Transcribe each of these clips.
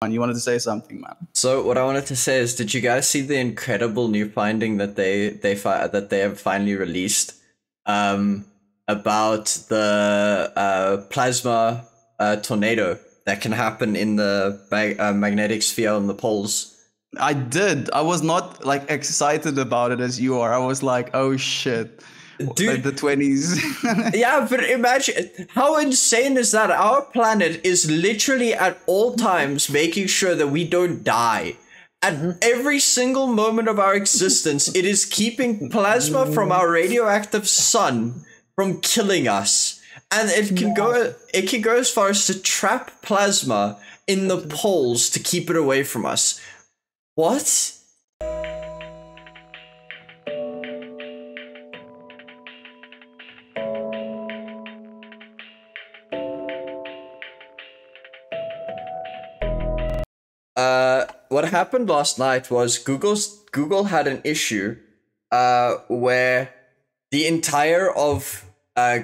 You wanted to say something, man. So what I wanted to say is, did you guys see the incredible new finding that they have finally released about the plasma tornado that can happen in the magnetic sphere on the poles? I did. I was not like excited about it as you are. I was like, oh shit. Dude, like the 20s. Yeah, but imagine how insane is that? Our planet is literally at all times making sure that we don't die. At every single moment of our existence, it is keeping plasma from our radioactive sun from killing us. And it can go as far as to trap plasma in the poles to keep it away from us. What? What happened last night was Google had an issue where the entire of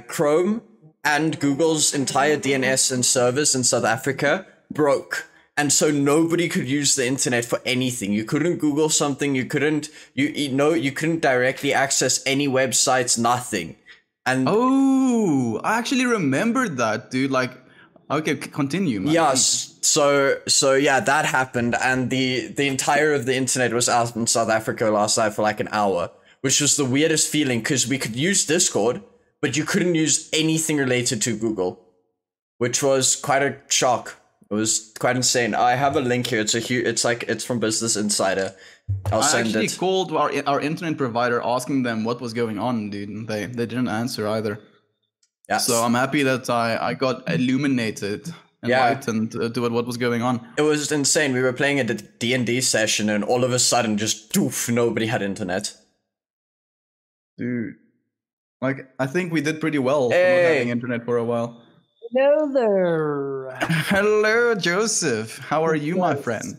Chrome and Google's entire DNS and servers in South Africa broke. And so nobody could use the internet for anything. You couldn't Google something, you couldn't directly access any websites, nothing. And oh, I actually remembered that, dude. Like, okay, continue, man. Yes. So yeah, that happened, and the entire of the internet was out in South Africa last night for like an hour, which was the weirdest feeling because we could use Discord, but you couldn't use anything related to Google, which was quite a shock. It was quite insane. I have a link here. It's from Business Insider. I'll send it. I actually called our internet provider asking them what was going on, dude, and they didn't answer either. Yeah. So I'm happy that I got illuminated. Enlightened to what was going on. It was insane. We were playing a D&D session and all of a sudden just doof, nobody had internet. Dude. Like, I think we did pretty well for not having internet for a while. Hello there. Hello, Joseph. How are you, my friend?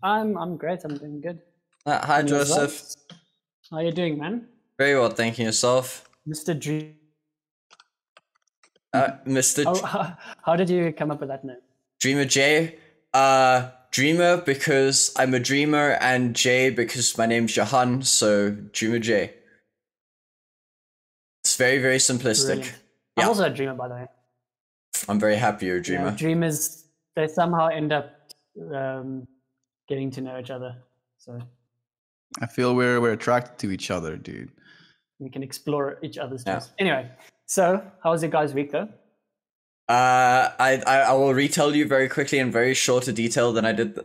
I'm great. I'm doing good. Hi, Joseph. How are you doing, man? Very well, thank you. Yourself? Mr. G. How did you come up with that name? Dreamer J. Dreamer because I'm a dreamer, and J because my name's Johan, so Dreamer J. It's very, very simplistic. Brilliant. I'm also a dreamer, by the way. I'm very happy you're a dreamer. Yeah, dreamers, they somehow end up getting to know each other. So I feel we're attracted to each other, dude. We can explore each other's dreams. Anyway. So, how was your guys' week, though? I will retell you very quickly in very shorter detail than I did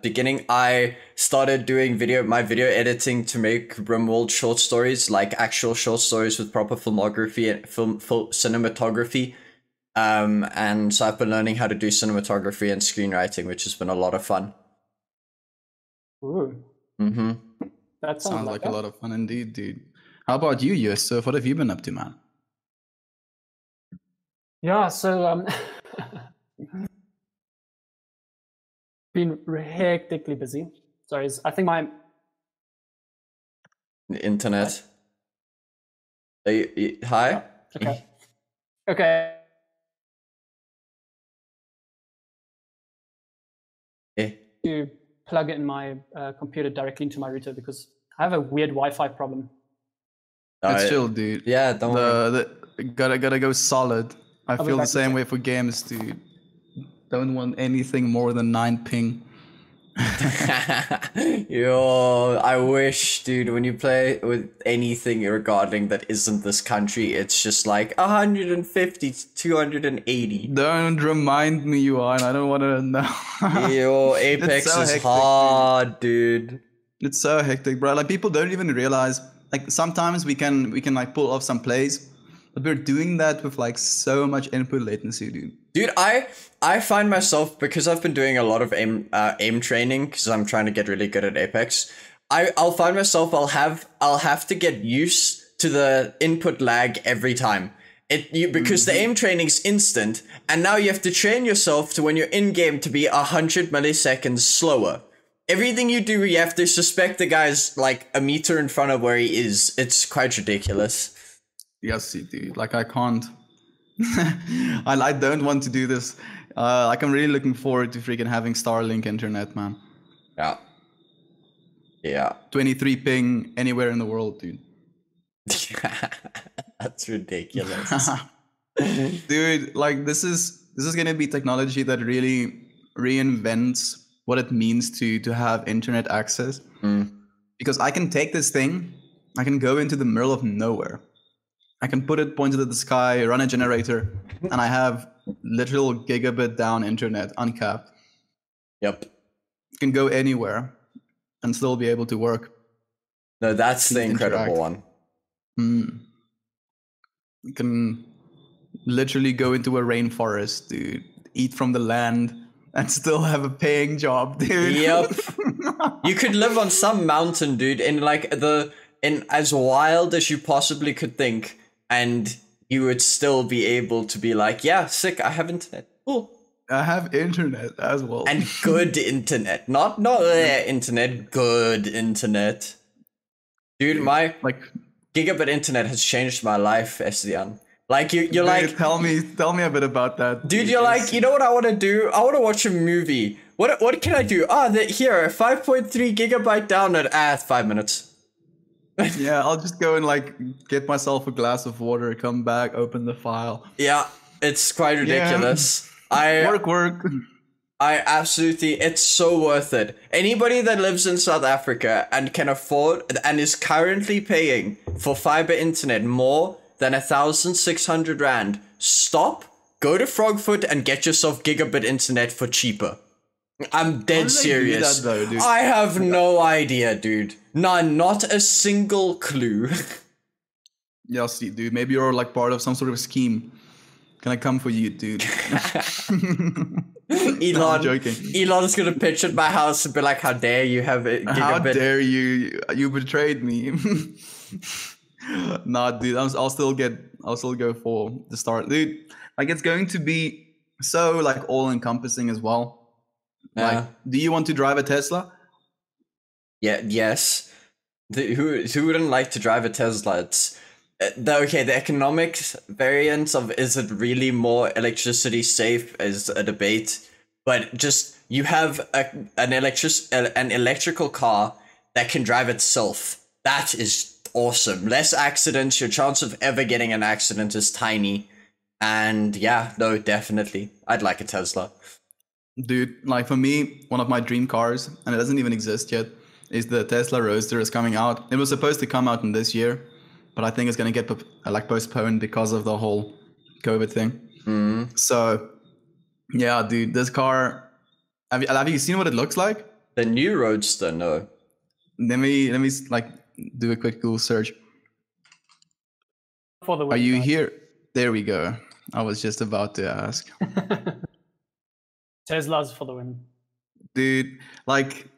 beginning. I started doing my video editing to make Rimworld short stories, like actual short stories with proper filmography and cinematography. And so I've been learning how to do cinematography and screenwriting, which has been a lot of fun. Ooh. Mm-hmm. That sounds like a lot of fun indeed, dude. How about you, Yusuf? What have you been up to, man? Yeah, so been hectically busy. Sorry, I think my internet. Hi. Okay. Okay. To plug in my computer directly into my router because I have a weird Wi-Fi problem. It's chill, dude. Yeah, don't worry. Gotta go solid. I feel the same way for games, dude. Don't want anything more than 9 ping. Yo, I wish, dude, when you play with anything regarding that isn't this country, it's just like 150 to 280. Don't remind me, Yuan. I don't want to know. Yo, Apex is hectic, hard, dude. It's so hectic, bro. Like, people don't even realize, like, sometimes we can like pull off some plays, but we're doing that with like so much input latency, dude. Dude, I find myself, because I've been doing a lot of aim training because I'm trying to get really good at Apex. I'll find myself I'll have to get used to the input lag every time. Because the aim training's instant, and now you have to train yourself to when you're in game to be 100 milliseconds slower. Everything you do, you have to suspect the guy's like a meter in front of where he is. It's quite ridiculous. Yes, dude. Like, I can't. I don't want to do this Like, I'm really looking forward to freaking having Starlink internet, man. Yeah. Yeah. 23 ping anywhere in the world, dude. That's ridiculous. Dude, like, this is gonna be technology that really reinvents what it means to have internet access. Because I can take this thing, I can go into the middle of nowhere, I can put it pointed at the sky, run a generator, and I have literal gigabit down internet, uncapped. Yep. You can go anywhere and still be able to work. No, that's the incredible one. You can literally go into a rainforest, dude, eat from the land, and still have a paying job, dude. Yep. You could live on some mountain, dude, in as wild as you possibly could think, and you would still be able to be like, yeah, sick, I have internet. Cool. I have internet as well. And good internet. Not internet, good internet. Dude, my gigabit internet has changed my life, Estian. Like you're dude, like, tell me a bit about that. Dude, you're like, you know what I want to do? I want to watch a movie. What can I do? Here, 5.3 gigabyte download. 5 minutes. Yeah, I'll just go and like get myself a glass of water, come back, open the file. Yeah, it's quite ridiculous. Yeah. Work. I absolutely, it's so worth it. Anybody that lives in South Africa and can afford and is currently paying for fiber internet more than 1,600 rand, stop, go to Frogfoot and get yourself gigabit internet for cheaper. I'm dead serious. That though, dude? I have no idea, dude. Not a single clue. Yeah, see, dude, maybe you're like part of some sort of scheme. Can I come for you, dude? Elon, no, I'm joking. Elon's gonna pitch at my house and be like, "How dare you have it? Gigabit. How dare you? You betrayed me." Nah, dude, I'll still go for the start, dude. Like, it's going to be so like all encompassing as well. Like, do you want to drive a Tesla? Yeah. Yes. Who wouldn't like to drive a Tesla? It's the economics variance of is it really more electricity safe is a debate, but just you have an electrical car that can drive itself. That is awesome. Less accidents. Your chance of ever getting an accident is tiny. And yeah, no, definitely, I'd like a Tesla. Dude, like for me, one of my dream cars, and it doesn't even exist yet, is the Tesla Roadster is coming out. It was supposed to come out in this year, but I think it's going to get postponed because of the whole COVID thing. So, yeah, dude, this car, have you seen what it looks like? The new Roadster, no. Let me like do a quick Google search. For the Are you here? There we go. I was just about to ask. Tesla's for the win. Dude, like,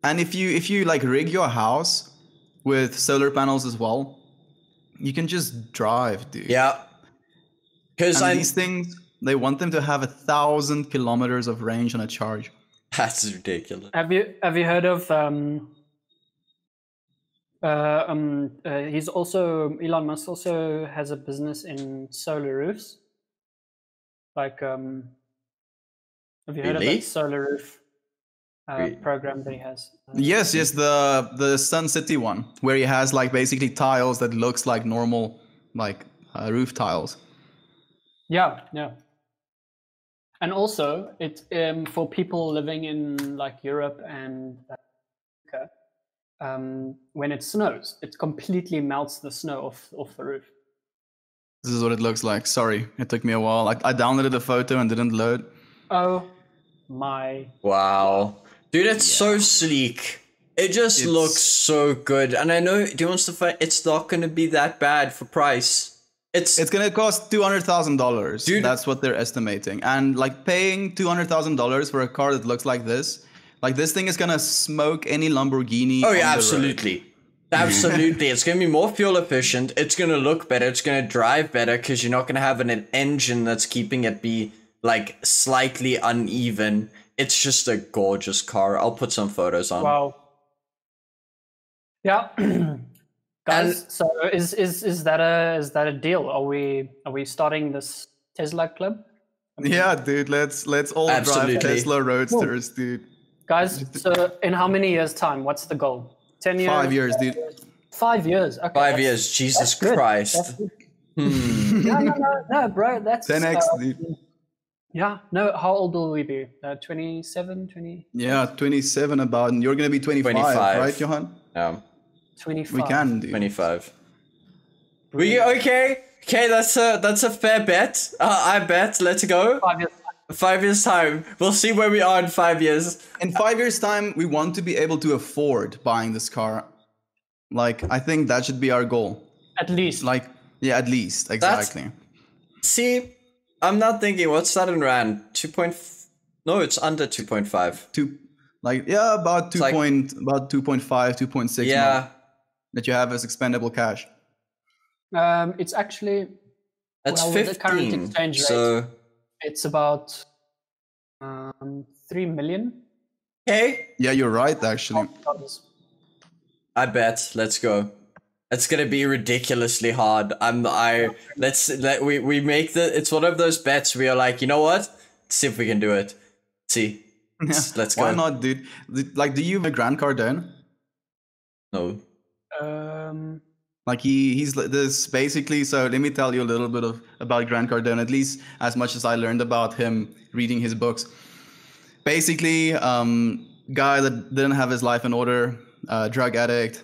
and if you like rig your house with solar panels as well, you can just drive, dude. Yeah. Because these things, they want them to have 1,000 kilometers of range on a charge. That's ridiculous. Have you heard of he's also, Elon Musk also has a business in solar roofs. Like have you heard of that solar roof program that he has? Yes, the Sun City one, where he has like basically tiles that looks like normal like roof tiles. Yeah. And also, it's for people living in like Europe and America. When it snows, it completely melts the snow off the roof. This is what it looks like. Sorry, it took me a while. I downloaded a photo and didn't load. Oh my! Wow, dude, it's so sleek. It just looks so good. And I know, do you want to find? It's not going to be that bad for price. It's going to cost $200,000. Dude, that's what they're estimating. And like paying $200,000 for a car that looks like this thing is going to smoke any Lamborghini. Oh yeah, absolutely. Absolutely. It's going to be more fuel efficient. It's going to look better. It's going to drive better because you're not going to have an engine that's keeping it be like slightly uneven. It's just a gorgeous car. I'll put some photos on. Wow. Yeah. Guys, so is that a deal? Are we starting this Tesla club? Yeah, dude. Let's all Absolutely. drive Tesla Roadsters, dude. Guys, so in how many years' time? What's the goal? 10 years? 5 years, dude. 5 years. Okay. 5 years. Jesus good. Christ. No, bro. That's 10x, dude. yeah. No, how old will we be? 27, 20? Yeah, 27 about, and you're gonna be 25, 25. right, Johan? Yeah. 25. We can, dude. 25. We okay? Okay, that's a fair bet. I bet. Let's go. 5 years. 5 years time. We'll see where we are in 5 years. In 5 years' time, we want to be able to afford buying this car. Like, I think that should be our goal. At least. Like, yeah, at least, exactly. See, I'm not thinking. What's that in rand? 2. No, it's under 2.5. About 2 like, about 2.5, 2.6. Yeah. That you have as expendable cash. It's actually. That's with the current 15. exchange rate, So it's about 3 million. okay. Yeah, you're right, actually. I bet. Let's go. It's gonna be ridiculously hard. We make it's one of those bets where you're like, you know what? Let's see if we can do it. See. Let's go. Why not, dude? Like, do you have a Grand Cardone? No. Like he's this basically. So let me tell you a little bit about Grant Cardone, at least as much as I learned about him reading his books. Basically, guy that didn't have his life in order, drug addict,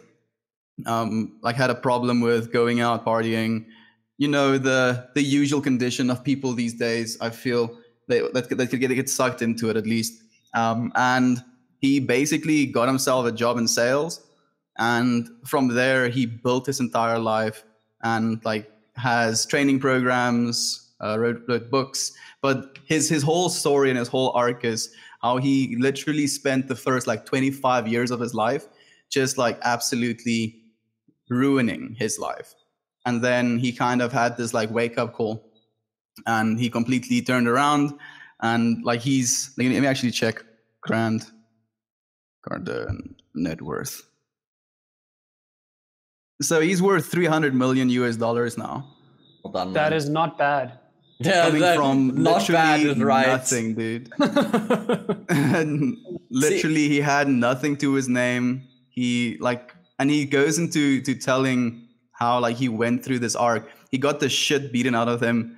like had a problem with going out partying. You know, the usual condition of people these days. I feel that could get sucked into it at least. And he basically got himself a job in sales. And from there, he built his entire life and like has training programs, wrote books. But his whole story and his whole arc is how he literally spent the first like 25 years of his life just like absolutely ruining his life. And then he kind of had this like wake up call and he completely turned around and like let me actually check Grant Cardone net worth. So he's worth 300 million US dollars now. Well done, That is not bad. Yeah, Coming from not bad is right. nothing, dude. And literally, he had nothing to his name. And he goes into telling how like he went through this arc. He got the shit beaten out of him,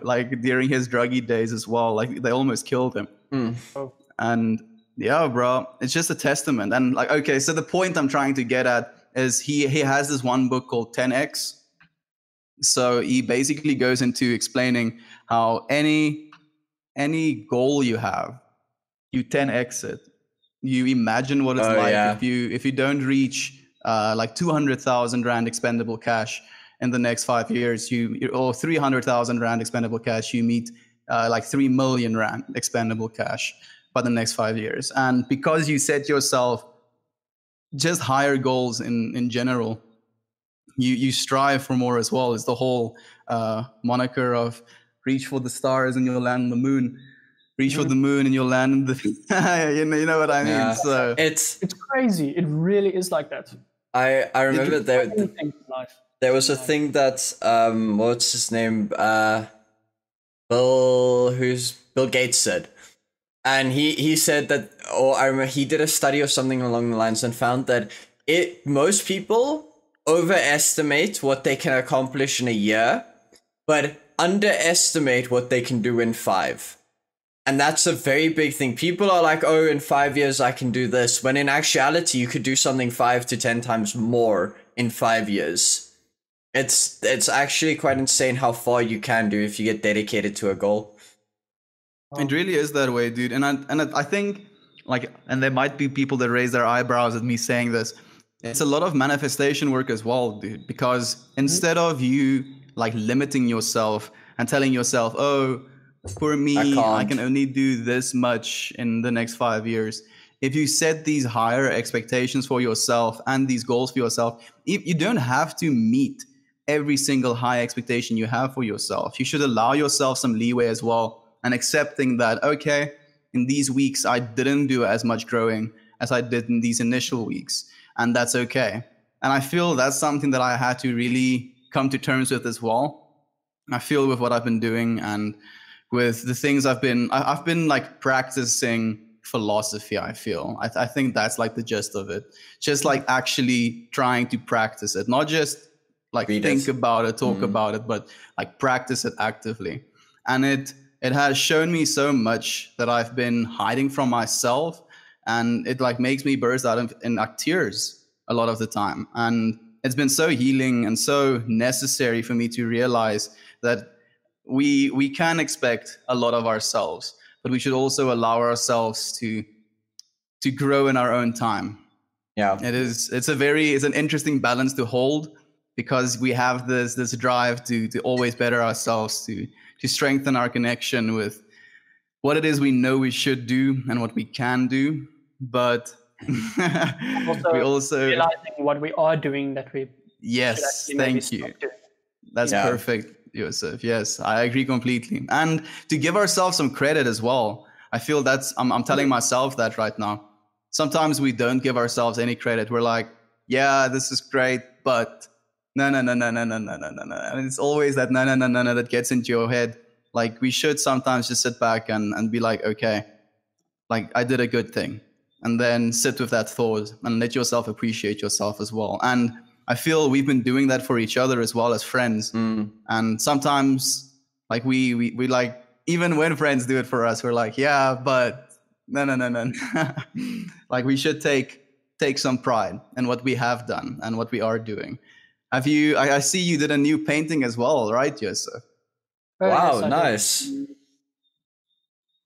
like during his druggy days as well. Like they almost killed him. And yeah, bro, it's just a testament. And like, okay, so the point I'm trying to get at is he has this one book called 10x. So he basically goes into explaining how any goal you have, you 10x it. You imagine what it's like if you don't reach like 200,000 rand expendable cash in the next 5 years, or 300,000 rand expendable cash, you meet like 3 million rand expendable cash by the next 5 years. And because you set yourself just higher goals in general, you strive for more as well. It's the whole moniker of reach for the stars and you'll land on the moon. Reach for the moon and you'll land in the you know what I mean. Yeah. So it's crazy. It really is like that. I remember there was a thing that what's his name, Bill Gates said. And he said that, or I remember he did a study or something along the lines and found that most people overestimate what they can accomplish in a year, but underestimate what they can do in 5. And that's a very big thing. People are like, oh, in 5 years I can do this, when in actuality you could do something 5 to 10 times more in 5 years. It's actually quite insane how far you can do if you get dedicated to a goal. It really is that way, dude. And I think like, and there might be people that raise their eyebrows at me saying this. It's a lot of manifestation work as well, dude, because instead of you like limiting yourself and telling yourself, oh, for me, I can only do this much in the next 5 years. If you set these higher expectations for yourself and these goals for yourself, you don't have to meet every single high expectation you have for yourself. You should allow yourself some leeway as well, and accepting that, okay, in these weeks, I didn't do as much growing as I did in these initial weeks. And that's okay. And I feel that's something that I had to really come to terms with as well. I feel with what I've been doing and with the things I've been like practicing philosophy. I feel I think that's like the gist of it. Just like actually trying to practice it, not just like think about it, talk about it, but like practice it actively. And it has shown me so much that I've been hiding from myself, and it like makes me burst out in like tears a lot of the time. And it's been so healing and so necessary for me to realize that we can expect a lot of ourselves, but we should also allow ourselves to grow in our own time. Yeah, it's an interesting balance to hold, because we have this drive to always better ourselves, to strengthen our connection with what it is we know we should do and what we can do, but we also realizing what we are doing that we yes, thank you. That's perfect, Joseph. Yes, I agree completely. And to give ourselves some credit as well. I feel that's I'm telling myself that right now. Sometimes we don't give ourselves any credit. We're like, yeah, this is great, but no. And it's always that no that gets into your head. Like, we should sometimes just sit back and be like, okay, like I did a good thing. And then sit with that thought and let yourself appreciate yourself as well. And I feel we've been doing that for each other as well as friends. And sometimes like we like, even when friends do it for us, we're like, yeah, but no. Like, we should take some pride in what we have done and what we are doing. Have you, I see you did a new painting as well, right, Joseph? Wow, yes, nice.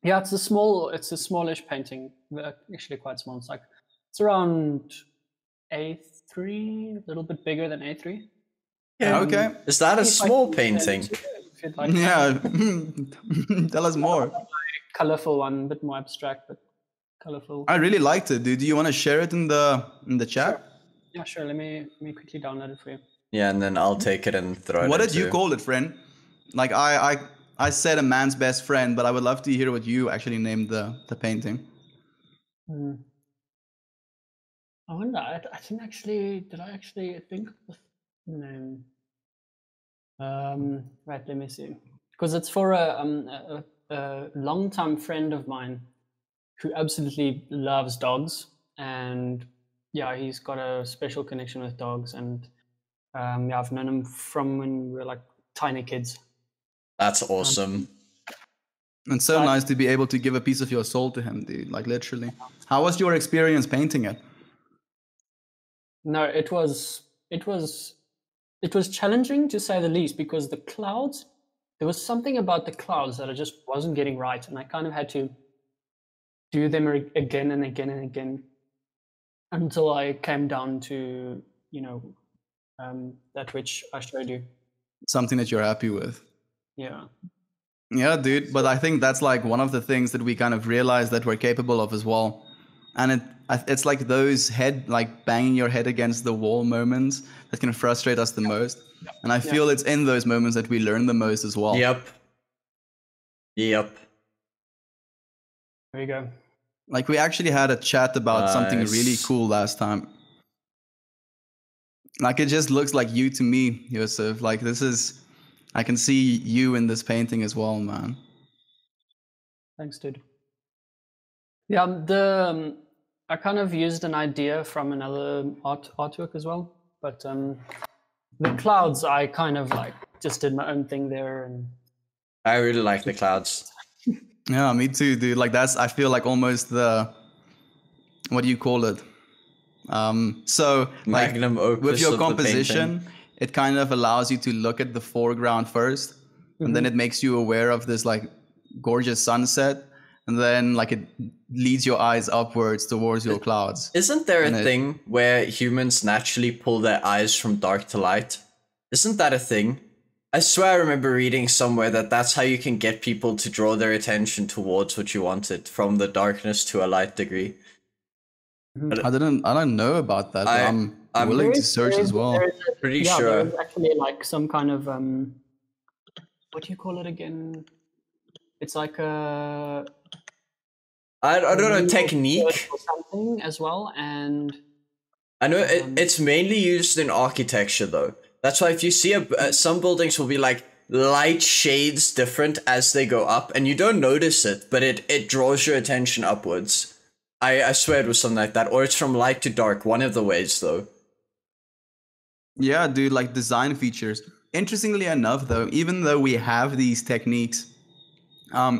Yeah, it's a smallish painting, actually quite small. It's around A3, a little bit bigger than A3. Yeah, okay. Is that a small painting? Like yeah, tell us more. Colorful one, a bit more abstract, but colorful. I really liked it, dude. Do you want to share it in the chat? Sure. Yeah, sure. Let me quickly download it for you. Yeah, and then I'll take it and throw it. What did you call it, friend? Like, I said a man's best friend, but I would love to hear what you actually named the painting. I wonder. I didn't actually. Did I actually think of the name? Right. Let me see. Because it's for a longtime friend of mine who absolutely loves dogs, and yeah, he's got a special connection with dogs, and yeah, I've known him from when we were like tiny kids. That's awesome. And so nice to be able to give a piece of your soul to him, dude. Like, literally. How was your experience painting it? No, it was challenging, to say the least, because the clouds, there was something about the clouds that I just wasn't getting right, and I kind of had to do them again and again and again until I came down to, that which I showed you. Something that you're happy with. Yeah. Yeah, dude. But I think that's like one of the things that we kind of realize that we're capable of as well. And it's like those banging your head against the wall moments that can frustrate us the most. And I feel it's in those moments that we learn the most as well. Yep. There you go. Like, we actually had a chat about something really cool last time. Like, it just looks like you to me, Joseph. Like, I can see you in this painting as well, man. Thanks, dude. Yeah, I kind of used an idea from another artwork as well, but the clouds, I kind of like just did my own thing there, and I really like the clouds. Yeah, me too, dude. Like, that's, I feel like almost what do you call it? So magnum opus with your composition, it kind of allows you to look at the foreground first, and then it makes you aware of this like gorgeous sunset, and then like it leads your eyes upwards towards your clouds. Isn't there a thing where humans naturally pull their eyes from dark to light? Isn't that a thing? I swear I remember reading somewhere that that's how you can get people to draw their attention towards what you wanted, from the darkness to a light degree. I don't know about that, but I'm willing to search as well. Pretty sure. There's actually like some kind of what do you call it again? It's like a I don't know, technique or something as well, and I know it's mainly used in architecture though. That's why if you see some buildings will be like light shades different as they go up, and you don't notice it, but it draws your attention upwards. I swear it was something like that, or it's from light to dark, one of the ways though. Yeah, dude, like design features. Interestingly enough, though, even though we have these techniques,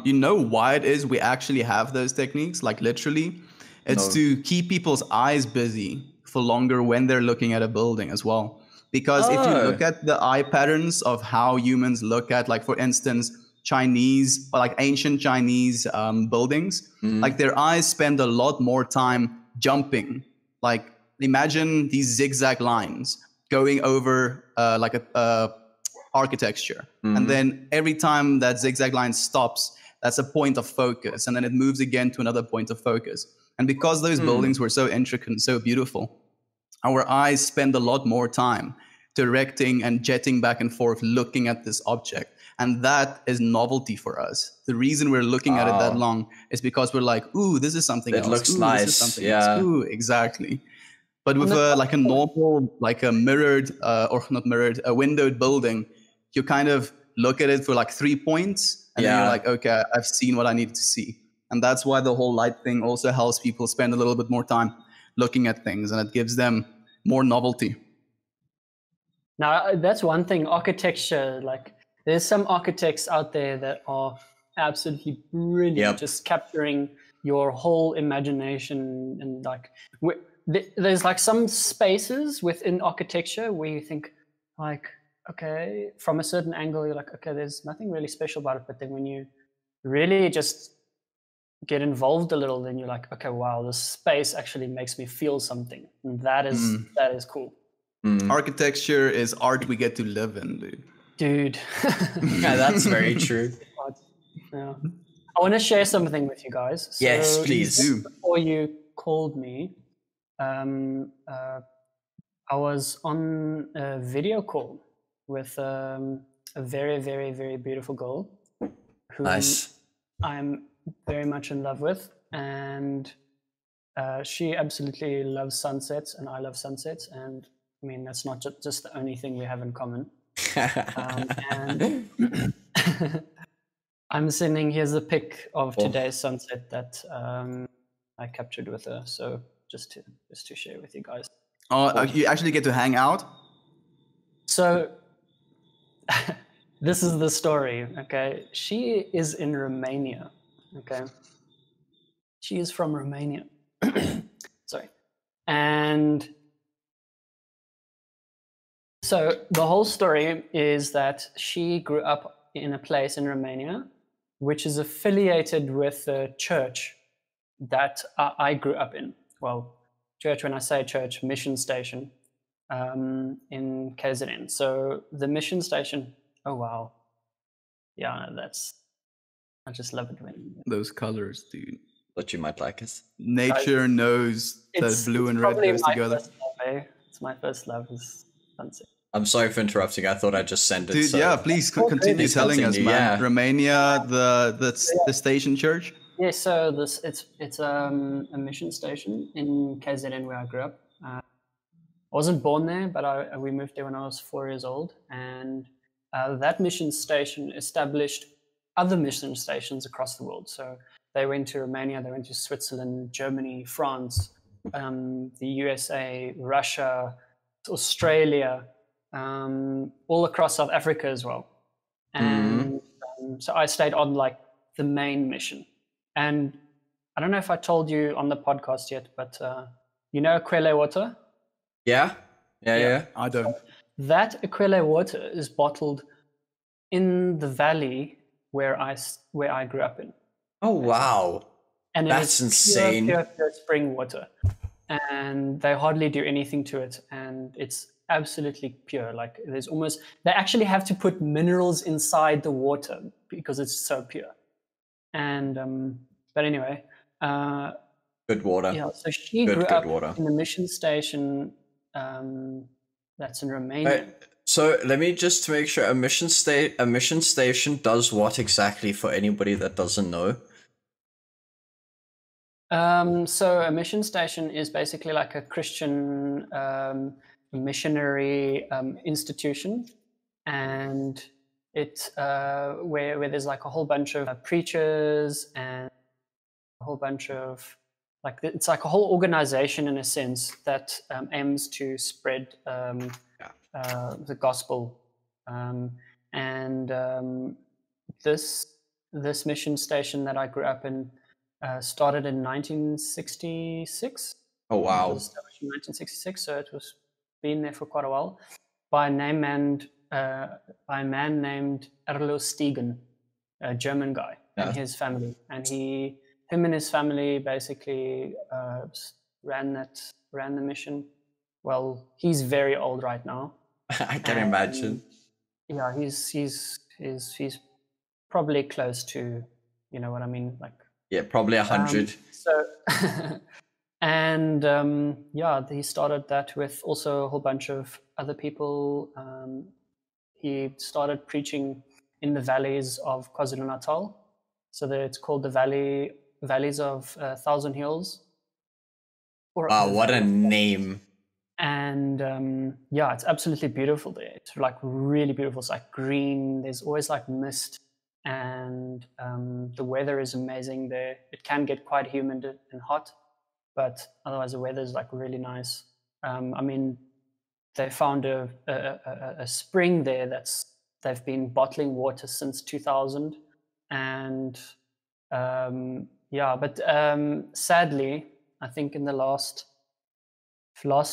you know why it is we actually have those techniques? Like literally, it's No. to keep people's eyes busy for longer when they're looking at a building as well. Because if you look at the eye patterns of how humans look at, like for instance, Chinese or like ancient Chinese buildings, like their eyes spend a lot more time jumping. Like imagine these zigzag lines going over like a architecture, and then every time that zigzag line stops, that's a point of focus, and then it moves again to another point of focus. And because those buildings were so intricate and so beautiful, our eyes spend a lot more time directing and jetting back and forth looking at this object, and that is novelty for us. The reason we're looking at it that long is because we're like, ooh, this is something else. It looks ooh, nice. This is something Yeah. else. Ooh, exactly. But with like a normal, like a mirrored or not mirrored, a windowed building, you kind of look at it for like 3 points, and then you're like, okay, I've seen what I needed to see. And that's why the whole light thing also helps people spend a little bit more time looking at things, and it gives them more novelty. Now, that's one thing, architecture, like there's some architects out there that are absolutely brilliant, just capturing your whole imagination. And like there's like some spaces within architecture where you think like, okay, from a certain angle, you're like, okay, there's nothing really special about it. But then when you really just get involved a little, then you're like, okay, wow, this space actually makes me feel something. And that is cool. Architecture is art we get to live in, dude. Yeah, that's very true. Yeah. I want to share something with you guys. So yes, please do. Before you called me, I was on a video call with a very, very, very beautiful girl who I'm very much in love with, and she absolutely loves sunsets, and I love sunsets, and I mean, that's not just the only thing we have in common. And I'm sending, here's a pic of today's sunset that I captured with her. So just to share with you guys. Oh, you actually get to hang out? So this is the story, okay? She is in Romania, okay? She is from Romania. Sorry. And so the whole story is that she grew up in a place in Romania, which is affiliated with the church that I grew up in. Well, church, when I say church, mission station in KZN. So the mission station, oh wow. Yeah, I just love it when... Those colors, dude. But you might like it. Nature knows that blue and red goes together. It's my first love is sunset. I'm sorry for interrupting. I thought I'd just send it. Dude, yeah, please continue telling us, man. Yeah. Romania, the station church. Yeah, so it's a mission station in KZN where I grew up. I wasn't born there, but we moved there when I was 4 years old, and that mission station established other mission stations across the world. So they went to Romania, they went to Switzerland, Germany, France, the USA, Russia, Australia, all across South Africa as well. And so I stayed on like the main mission. And I don't know if I told you on the podcast yet, but you know Aquele water? Yeah. I don't. That Aquele water is bottled in the valley where I grew up in. Oh wow! And that's insane. Pure spring water, and they hardly do anything to it, and it's absolutely pure. Like they actually have to put minerals inside the water because it's so pure. And but anyway, good water. Yeah, so she grew up in the mission station that's in Romania. So let me just make sure a mission station does what exactly for anybody that doesn't know? So a mission station is basically like a Christian missionary institution, and where there's like a whole bunch of preachers and a whole bunch of it's like a whole organization in a sense that aims to spread the gospel, and this mission station that I grew up in started in 1966. Oh wow! It was established in 1966, so it was been there for quite a while by a man named Aurelius, a German guy, and his family, and him and his family basically ran the mission. Well, he's very old right now. I can imagine. Yeah, he's probably close to, you know what I mean, like probably 100. So, and he started that with also a whole bunch of other people. He started preaching in the valleys of KwaZulu-Natal, so that it's called the Valleys of Thousand Hills. Wow, what a name! And it's absolutely beautiful there. It's like really beautiful. It's like green. There's always like mist, and the weather is amazing there. It can get quite humid and hot, but otherwise the weather is like really nice. I mean, they found a spring there they've been bottling water since 2000, and sadly, I think in the last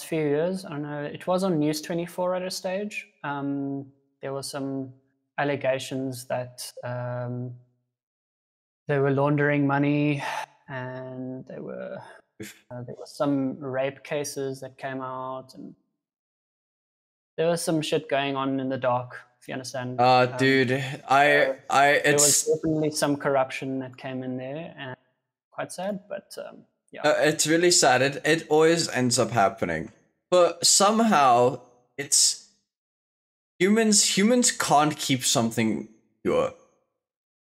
few years, I don't know, it was on News 24 at a stage. There were some allegations that they were laundering money, and there were some rape cases that came out, and there was some shit going on in the dark, if you understand. Dude, there was definitely some corruption that came in there, and quite sad, but it's really sad. It always ends up happening, but somehow it's humans can't keep something pure.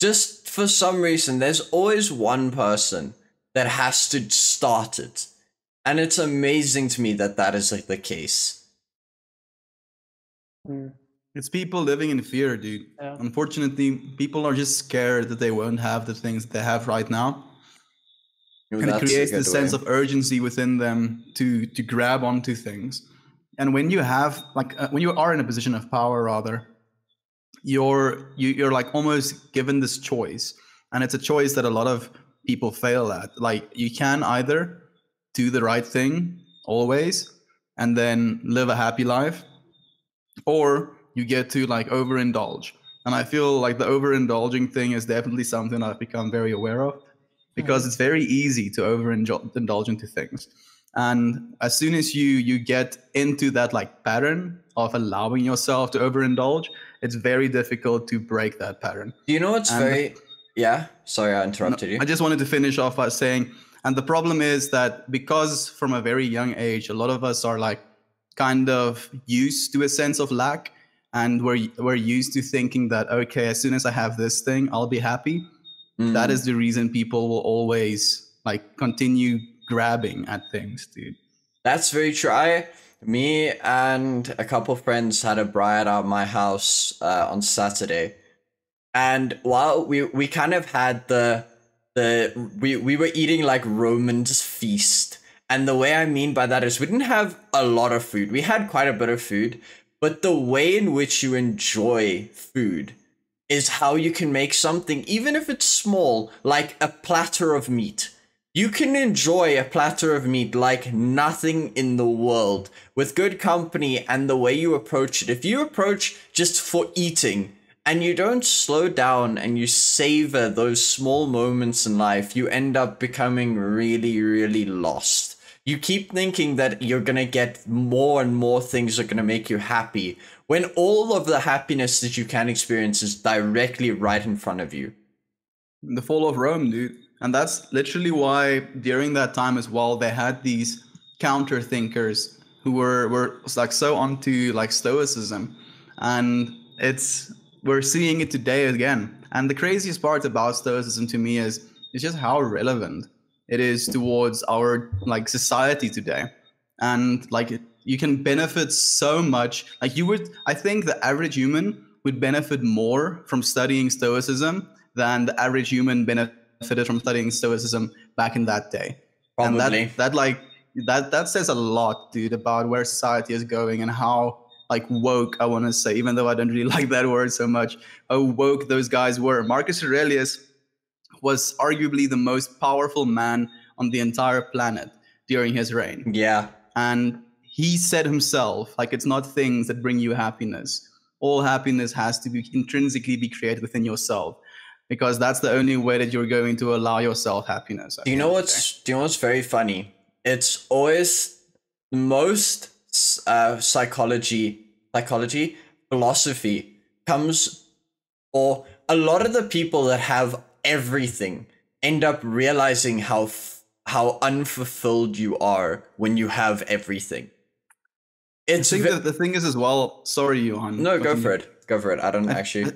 Just for some reason, there's always one person that has to start it, and it's amazing to me that is like the case. It's people living in fear, dude. Yeah. Unfortunately, people are just scared that they won't have the things that they have right now. And it creates this sense of urgency within them to grab onto things. And when you have when you are in a position of power, rather, you're like almost given this choice, and it's a choice that a lot of people fail at. Like, you can either do the right thing always and then live a happy life, or you get to like overindulge. And I feel like the overindulging thing is definitely something I've become very aware of, because it's very easy to overindulge into things. And as soon as you get into that like pattern of allowing yourself to overindulge, it's very difficult to break that pattern. Do you know what's sorry, I interrupted you. I just wanted to finish off by saying, and the problem is that because from a very young age, a lot of us are like kind of used to a sense of lack, and we're used to thinking that, okay, as soon as I have this thing, I'll be happy. That is the reason people will always like continue grabbing at things, dude. That's very true. Me and a couple of friends had a bride at my house on Saturday, and while we kind of had we were eating like Roman's feast. And the way I mean by that is we didn't have a lot of food. We had quite a bit of food, but the way in which you enjoy food is how you can make something, even if it's small, like a platter of meat. You can enjoy a platter of meat like nothing in the world with good company and the way you approach it. If you approach just for eating and you don't slow down and you savor those small moments in life, you end up becoming really, really lost. You keep thinking that you're going to get more and more things that are going to make you happy, when all of the happiness that you can experience is directly right in front of you. The fall of Rome, dude. And that's literally why during that time as well, they had these counter thinkers who were like so onto like stoicism. And we're seeing it today again. And the craziest part about stoicism to me is just how relevant it is towards our like society today. And like you can benefit so much. Like I think the average human would benefit more from studying Stoicism than the average human benefited from studying Stoicism back in that day. Probably. And that says a lot, dude, about where society is going and how like woke, I want to say, even though I don't really like that word so much, how woke those guys were. Marcus Aurelius was arguably the most powerful man on the entire planet during his reign. Yeah. And he said himself, like, it's not things that bring you happiness. All happiness has to be intrinsically be created within yourself, because that's the only way that you're going to allow yourself happiness. Do you know what's very funny? It's always most psychology, philosophy comes, or a lot of the people that have everything end up realizing how unfulfilled you are when you have everything. I think that the thing is as well. Sorry, Johan. No, go for it. Go for it. I don't actually.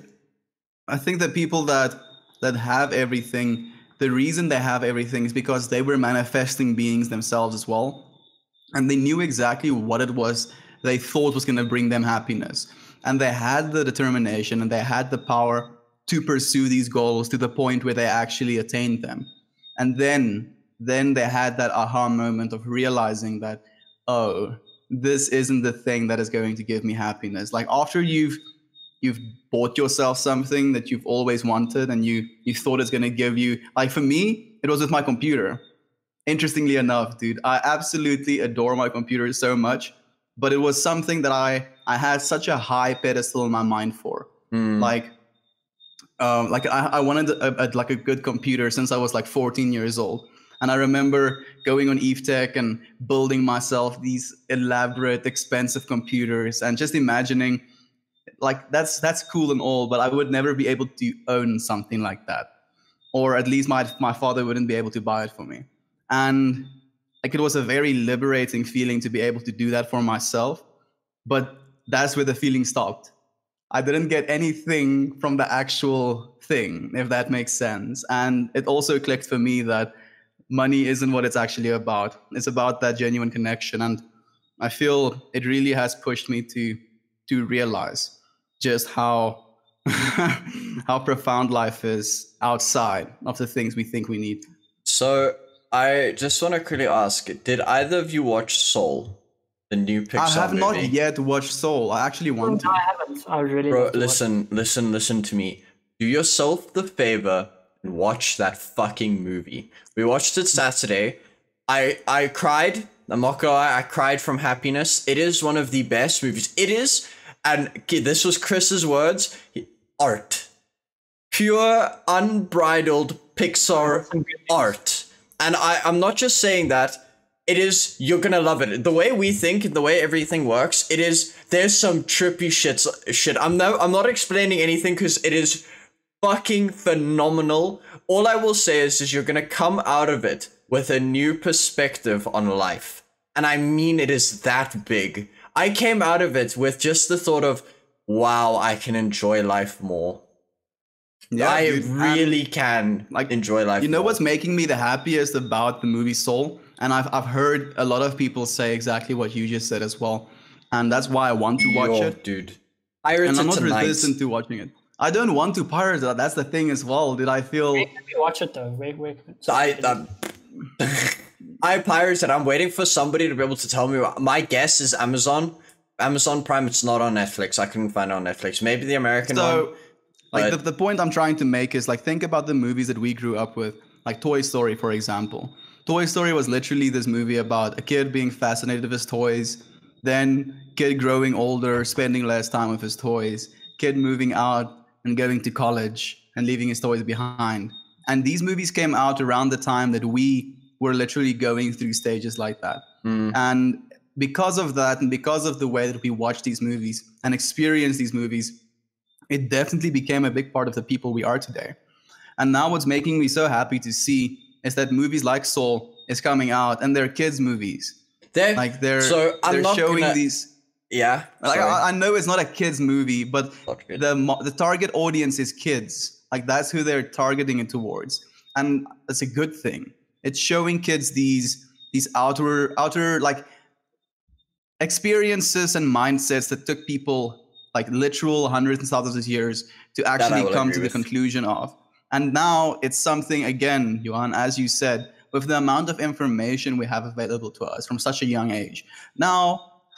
I think that people that have everything, the reason they have everything is because they were manifesting beings themselves as well, and they knew exactly what it was they thought was going to bring them happiness, and they had the determination and they had the power to pursue these goals to the point where they actually attained them. And then they had that aha moment of realizing that, oh, this isn't the thing that is going to give me happiness. Like after you've bought yourself something that you've always wanted and you thought it's going to give you, like for me, it was with my computer. Interestingly enough, dude, I absolutely adore my computer so much, but it was something that I had such a high pedestal in my mind for. Like I wanted a good computer since I was like 14 years old. And I remember going on Eve Tech and building myself these elaborate, expensive computers and just imagining, like, that's cool and all, but I would never be able to own something like that. Or at least my father wouldn't be able to buy it for me. And like it was a very liberating feeling to be able to do that for myself. But that's where the feeling stopped. I didn't get anything from the actual thing, if that makes sense. And it also clicked for me that money isn't what it's actually about. It's about that genuine connection. And I feel it really has pushed me to realize just how how profound life is outside of the things we think we need. So I just want to quickly ask, did either of you watch Soul, the new Pixar movie? I have not yet watched Soul. I actually want to. No, I haven't. I really Bro, want to listen to me. Do yourself the favor and watch that fucking movie. We watched it Saturday. I cried. I'm not gonna lie, I cried from happiness. It is one of the best movies. It is, and this was Chris's words, art. Pure, unbridled Pixar art. And I'm not just saying that. It is, you're gonna love it. The way we think, the way everything works, it is, there's some trippy shit. I'm not explaining anything because it is fucking phenomenal. All I will say is you're gonna come out of it with a new perspective on life. And I mean it is that big. I came out of it with just the thought of, wow, I can enjoy life more. Yeah, I really can enjoy life. You know what's making me the happiest about the movie Soul? And I've heard a lot of people say exactly what you just said as well. And that's why I want to watch it. Dude. And I'm not resistant to watching it. I don't want to pirate it. That's the thing as well. Did I feel... Wait, let me watch it though. Wait. So I pirated it. I'm waiting for somebody to be able to tell me. My guess is Amazon. Amazon Prime, it's not on Netflix. I couldn't find it on Netflix. Maybe the American one. Like the point I'm trying to make is like, think about the movies that we grew up with, like Toy Story, for example. Toy Story was literally this movie about a kid being fascinated with his toys, then kid growing older, spending less time with his toys, kid moving out and going to college and leaving his toys behind. And these movies came out around the time that we were literally going through stages like that. And because of that, and because of the way that we watch these movies and experience these movies, it definitely became a big part of the people we are today. And now what's making me so happy to see is that movies like Soul is coming out, and they're kids' movies. They're showing these. Yeah. Like I know it's not a kids' movie, but the target audience is kids. Like that's who they're targeting it towards, and that's a good thing. It's showing kids these outer like experiences and mindsets that took people like literal hundreds and thousands of years to actually come to the conclusion of. And now it's something, again, Johan, as you said, with the amount of information we have available to us from such a young age. Now,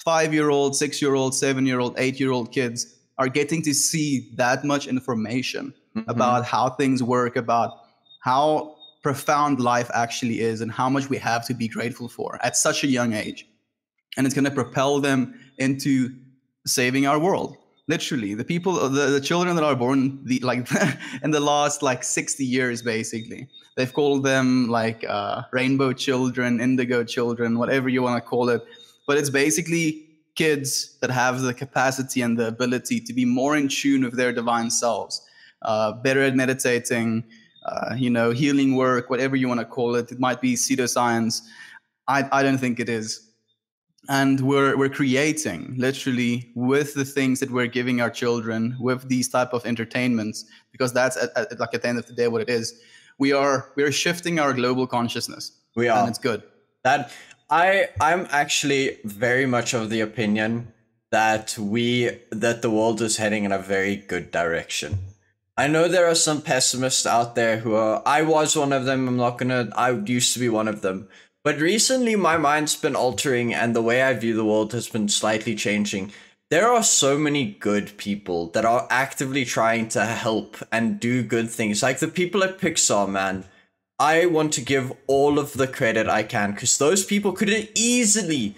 5-year-old, 6-year-old, 7-year-old, 8-year-old kids are getting to see that much information about how things work, about how profound life actually is, and how much we have to be grateful for at such a young age. And it's going to propel them into saving our world. Literally, the people, the children that are born in the last 60 years, basically, they've called them rainbow children, indigo children, whatever you want to call it. But it's basically kids that have the capacity and the ability to be more in tune with their divine selves, better at meditating, healing work, whatever you want to call it. It might be pseudoscience. I don't think it is. And we're creating, literally, with the things that we're giving our children, with these type of entertainments, because that's at the end of the day what it is. We're shifting our global consciousness. We are, and it's good. I'm actually very much of the opinion that the world is heading in a very good direction. I know there are some pessimists out there who are. I was one of them. I used to be one of them. But recently my mind's been altering and the way I view the world has been slightly changing. There are so many good people that are actively trying to help and do good things. Like the people at Pixar, man. I want to give all of the credit I can, because those people could have easily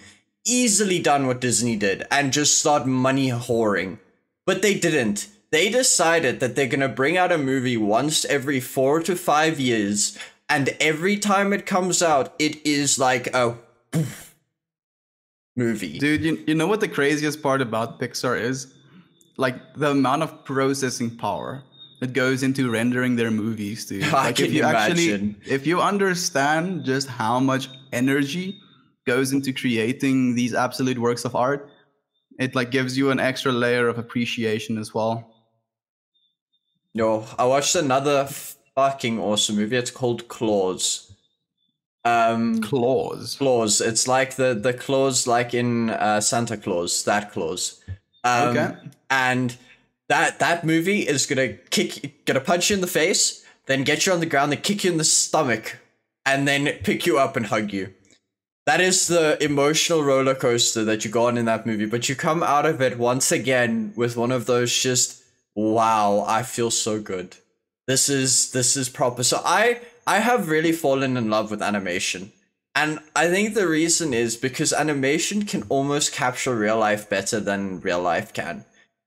done what Disney did and just start money whoring. But they didn't. They decided that they're going to bring out a movie once every 4 to 5 years. And every time it comes out, it is like a movie. Dude, you know what the craziest part about Pixar is? Like the amount of processing power that goes into rendering their movies, dude. I can imagine. If you understand just how much energy goes into creating these absolute works of art, it gives you an extra layer of appreciation as well. Yo, I watched another fucking awesome movie. It's called Claws. Claws. It's like the claws like in Santa Claus, that Claus. Okay. And that movie is gonna punch you in the face, then get you on the ground, then kick you in the stomach, and then pick you up and hug you. That is the emotional roller coaster that you go on in that movie, but you come out of it once again with one of those just, wow, I feel so good. This is proper. So I have really fallen in love with animation. And I think the reason is because animation can almost capture real life better than real life can.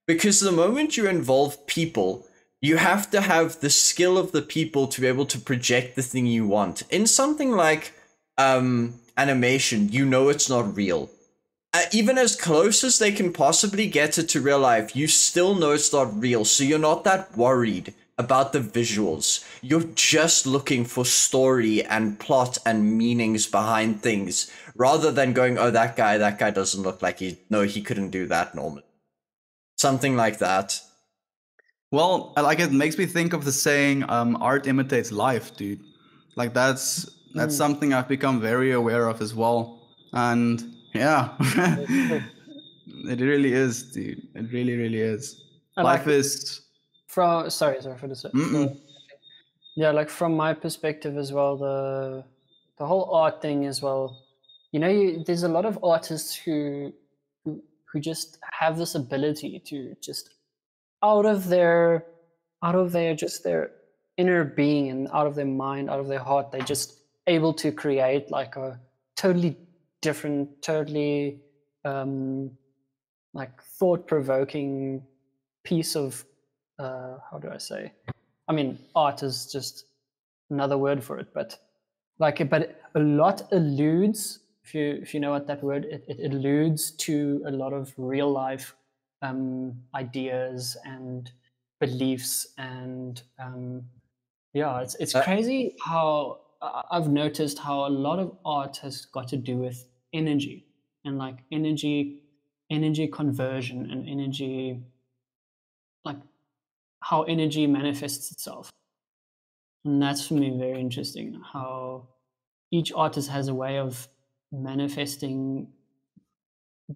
Because the moment you involve people, you have to have the skill of the people to be able to project the thing you want. In something like animation, you know it's not real. Even as close as they can possibly get it to real life, you still know it's not real. So you're not that worried about the visuals. You're just looking for story and plot and meanings behind things, rather than going, oh, that guy doesn't look like he couldn't do that normally. Something like that. Well, it makes me think of the saying, art imitates life, dude. That's something I've become very aware of as well. And yeah, it really is, dude. It really, really is. Life is... Sorry for this. Yeah, from my perspective as well, the whole art thing as well. There's a lot of artists who just have this ability to just out of their just their inner being and out of their mind, out of their heart, they're just able to create a totally different, totally thought-provoking piece of how do I say? I mean, art is just another word for it, but a lot alludes. If you know what that word, it alludes to a lot of real life ideas and beliefs, and it's crazy how I've noticed how a lot of art has got to do with energy and energy conversion and energy, how energy manifests itself. And that's for me very interesting, how each artist has a way of manifesting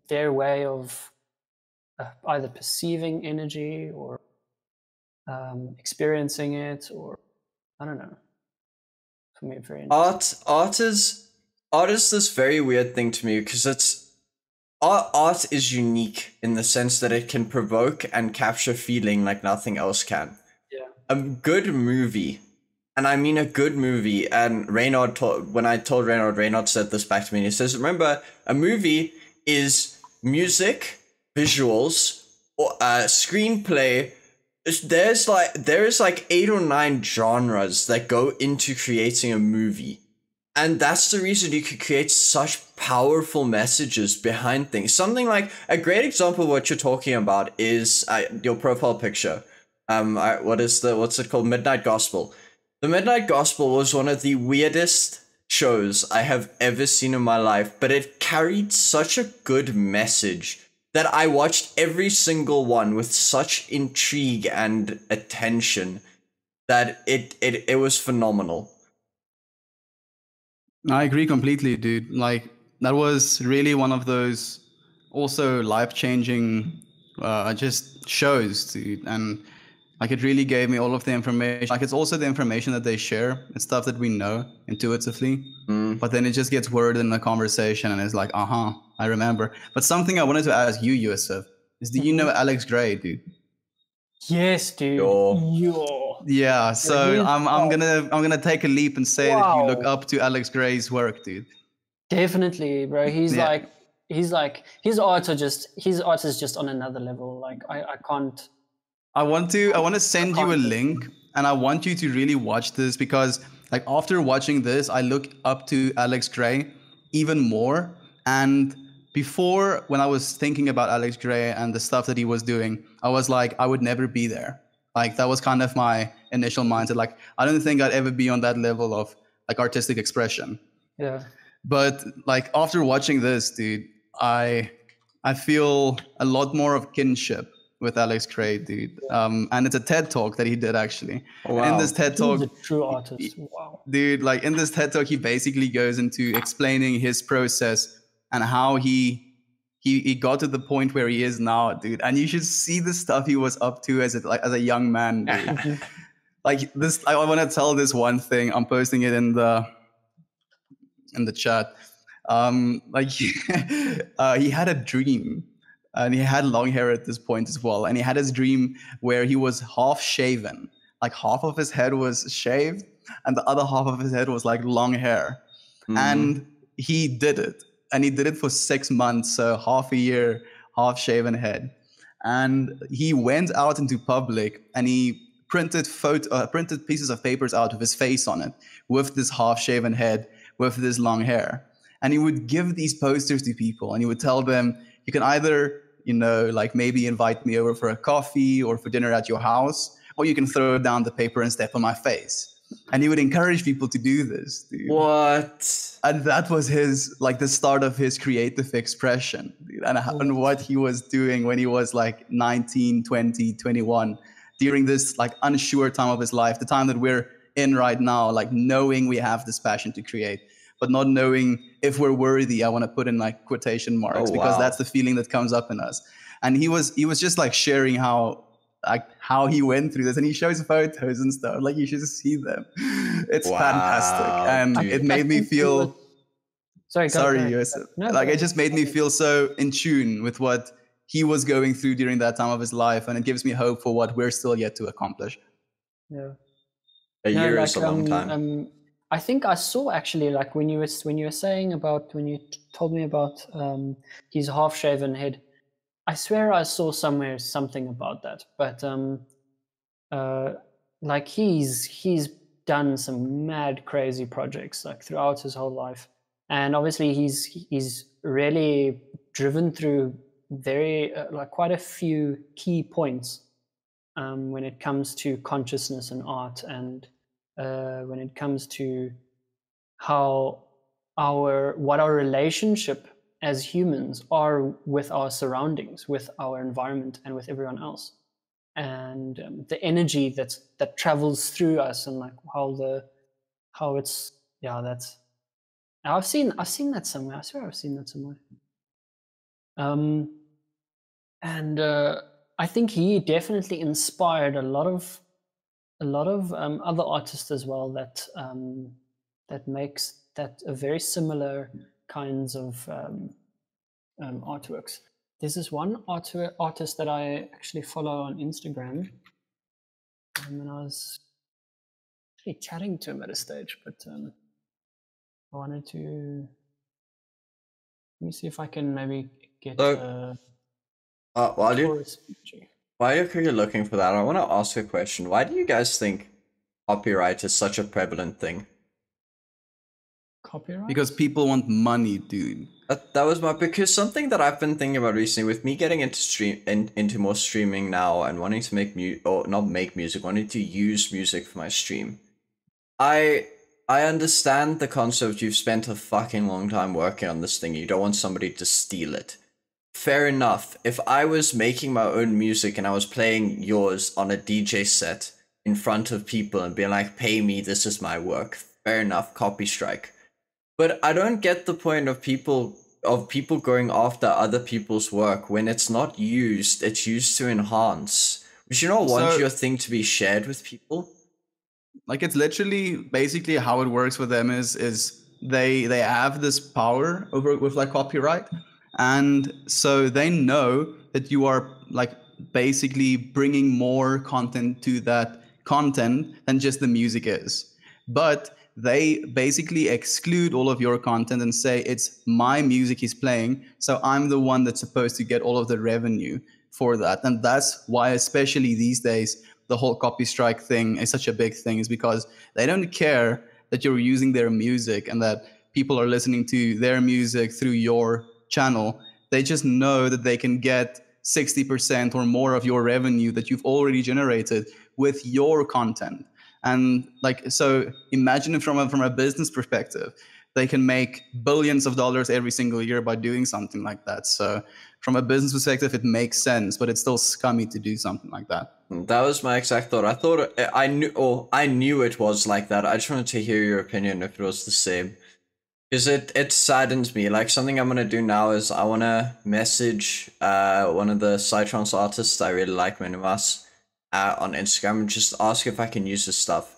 their way of either perceiving energy or experiencing it, or I don't know. For me, very interesting. Art is this very weird thing to me because art is unique in the sense that it can provoke and capture feeling like nothing else can. Yeah. A good movie, and I mean a good movie, and when I told Reynard said this back to me, and he says, remember, a movie is music, visuals, or screenplay. There is like 8 or 9 genres that go into creating a movie. And that's the reason you could create such powerful messages behind things. Something like a great example of what you're talking about is your profile picture. What's it called? Midnight Gospel. The Midnight Gospel was one of the weirdest shows I have ever seen in my life, but it carried such a good message that I watched every single one with such intrigue and attention that it was phenomenal. I agree completely, dude. Like, that was really one of those also life-changing just shows, dude. And like, it really gave me all of the information. Like, it's also the information that they share. It's stuff that we know intuitively. But then it just gets worded in the conversation and it's like, I remember. But something I wanted to ask you, Yusuf, is do you know Alex Gray, dude? Yes, dude. Yo. Yeah, so I'm gonna take a leap and say that you look up to Alex Gray's work, dude. Definitely, bro. He's Yeah. like his art is just on another level. Like I can't. I want to send you a link, and I want you to really watch this because, like, after watching this, I look up to Alex Gray even more. And before, when I was thinking about Alex Gray and the stuff that he was doing, I was like, I would never be there. Like, that was kind of my initial mindset. Like, I don't think I'd ever be on that level of like artistic expression. Yeah. But like, after watching this, dude, I feel a lot more of kinship with Alex Gray, dude. And it's a TED talk that he did actually. Wow. In this TED talk, He's a true artist. Wow. dude, like in this TED talk, he basically goes into explaining his process and how he got to the point where he is now, dude. And you should see the stuff he was up to as a young man, dude. Like this, I want to tell this one thing. I'm posting it in the chat. Like he had a dream, and he had long hair at this point as well. And he had his dream where he was half shaven, like half of his head was shaved, and the other half of his head was like long hair. And he did it, and he did it for 6 months, so half a year, half shaven head. And he went out into public, and he printed pieces of papers out with his face on it, with this half shaven head, with this long hair. And he would give these posters to people, and he would tell them, you can either, like maybe invite me over for a coffee or for dinner at your house, or you can throw down the paper and step on my face. And he would encourage people to do this, dude. What? And that was the start of his creative expression, dude. And what he was doing when he was like 19, 20, 21, during this like unsure time of his life, the time that we're in right now, like knowing we have this passion to create, but not knowing if we're worthy. I want to put in like quotation marks, because that's the feeling that comes up in us. And he was just like sharing how he went through this, and he shows photos and stuff. Like, you should see them. It's fantastic, and dude. it made me feel. Sorry, Yusuf. No, like, it just made me feel so in tune with what he was going through during that time of his life, and it gives me hope for what we're still yet to accomplish. Yeah. A year is a long time. I think I saw actually, like when you were saying about, when you told me about his half shaven head, I swear I saw somewhere something about that. But like he's done some mad crazy projects like throughout his whole life, and obviously he's really driven through very like quite a few key points when it comes to consciousness and art, and when it comes to how what our relationship as humans are with our surroundings, with our environment, and with everyone else, and the energy that travels through us, and like how it's that's I've seen that somewhere. I swear I've seen that somewhere. and I think he definitely inspired a lot of other artists as well that makes that a very similar kinds of artworks. There's this one artist that I actually follow on Instagram, and I was actually chatting to him at a stage, but I wanted to let me see if I can maybe get while Taurus. you're looking for that, I want to ask a question. Why do you guys think copyright is such a prevalent thing? Copyright? Because people want money, dude. That was because something that I've been thinking about recently, with me getting into more streaming now and wanting to make wanting to use music for my stream. I understand the concept. You've spent a fucking long time working on this thing. You don't want somebody to steal it. Fair enough. If I was making my own music and I was playing yours on a DJ set in front of people and being like, pay me, this is my work. Fair enough, copy strike. But I don't get the point of people going after other people's work when it's not used. It's used to enhance. Would you not want your thing to be shared with people? Like, it's literally basically how it works with them is they have this power over with like copyright, and so they know that you are like basically bringing more content to that content than just the music is, but they basically exclude all of your content and say it's my music he's playing, so I'm the one that's supposed to get all of the revenue for that. And that's why, especially these days, the whole copy strike thing is such a big thing, is because they don't care that you're using their music and that people are listening to their music through your channel. They just know that they can get 60% or more of your revenue that you've already generated with your content. And like, so imagine it from a business perspective. They can make billions of dollars every single year by doing something like that. So from a business perspective, it makes sense, but it's still scummy to do something like that. That was my exact thought. I thought I knew it was like that. I just wanted to hear your opinion if it was the same. Because it saddens me. Like, something I'm gonna do now is I wanna message one of the Psytrance artists I really like, Minimas, on Instagram, and just ask if I can use his stuff.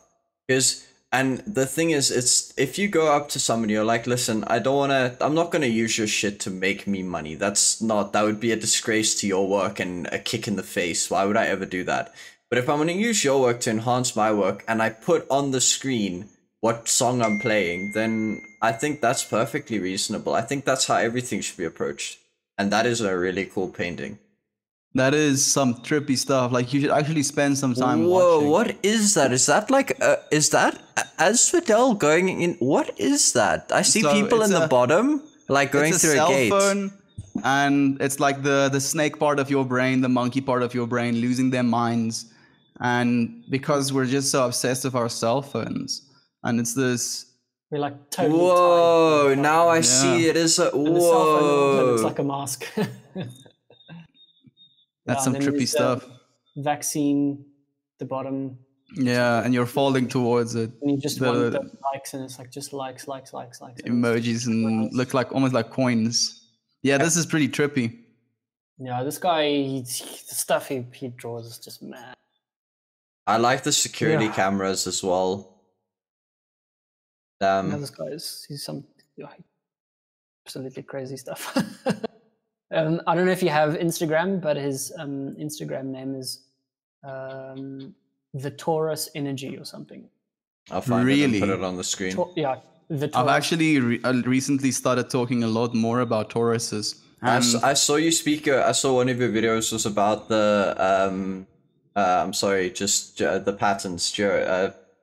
And the thing is, it's if you go up to somebody, you're like, listen, I'm not gonna use your shit to make me money. That would be a disgrace to your work and a kick in the face. Why would I ever do that? But if I'm gonna use your work to enhance my work and I put on the screen what song I'm playing, then I think that's perfectly reasonable. I think that's how everything should be approached. And that is a really cool painting. That is some trippy stuff. Like, you should actually spend some time watching. Whoa, what is that? Is that like, is that Asphodel going in? What is that? I see people in the bottom, like going through a gate. It's a cell phone, and it's like the snake part of your brain, the monkey part of your brain losing their minds. And because we're just so obsessed with our cell phones, and it's this... We're like totally whoa, tied. now I see it is a... And the cell phone looks like a mask. That's some trippy stuff. Vaccine, the bottom. Yeah, and you're falling towards it. And you just want the likes, and it's like just likes. Emojis and look like almost like coins. Yeah, this is pretty trippy. Yeah, this guy, the stuff he draws is just mad. I like the security cameras as well. This guy he's some absolutely crazy stuff. I don't know if you have Instagram, but his Instagram name is the Taurus Energy or something. I'll find it and put it on the screen. The Taurus. I've actually recently started talking a lot more about Tauruses. I saw you speak. I saw one of your videos was about the I'm sorry, just the patterns.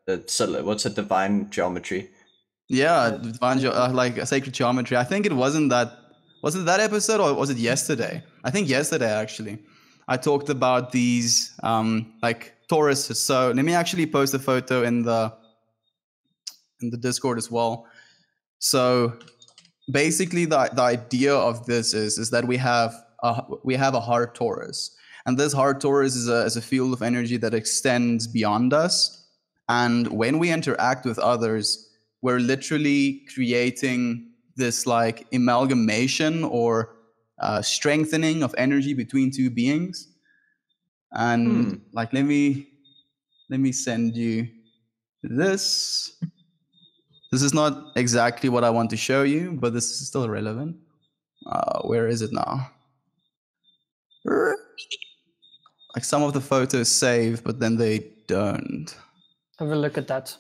What's a divine geometry? Yeah, divine like sacred geometry. I think it wasn't that. Was it that episode or was it yesterday? I think yesterday actually. I talked about these like Tauruses. So let me actually post a photo in the Discord as well. So basically, the idea of this is that we have a hard Taurus, and this hard Taurus is a field of energy that extends beyond us. And when we interact with others, we're literally creating this like amalgamation or strengthening of energy between two beings. And like, let me send you this. This is not exactly what I want to show you, but this is still relevant. Where is it now? Like, some of the photos save, but then they don't. Have a look at that.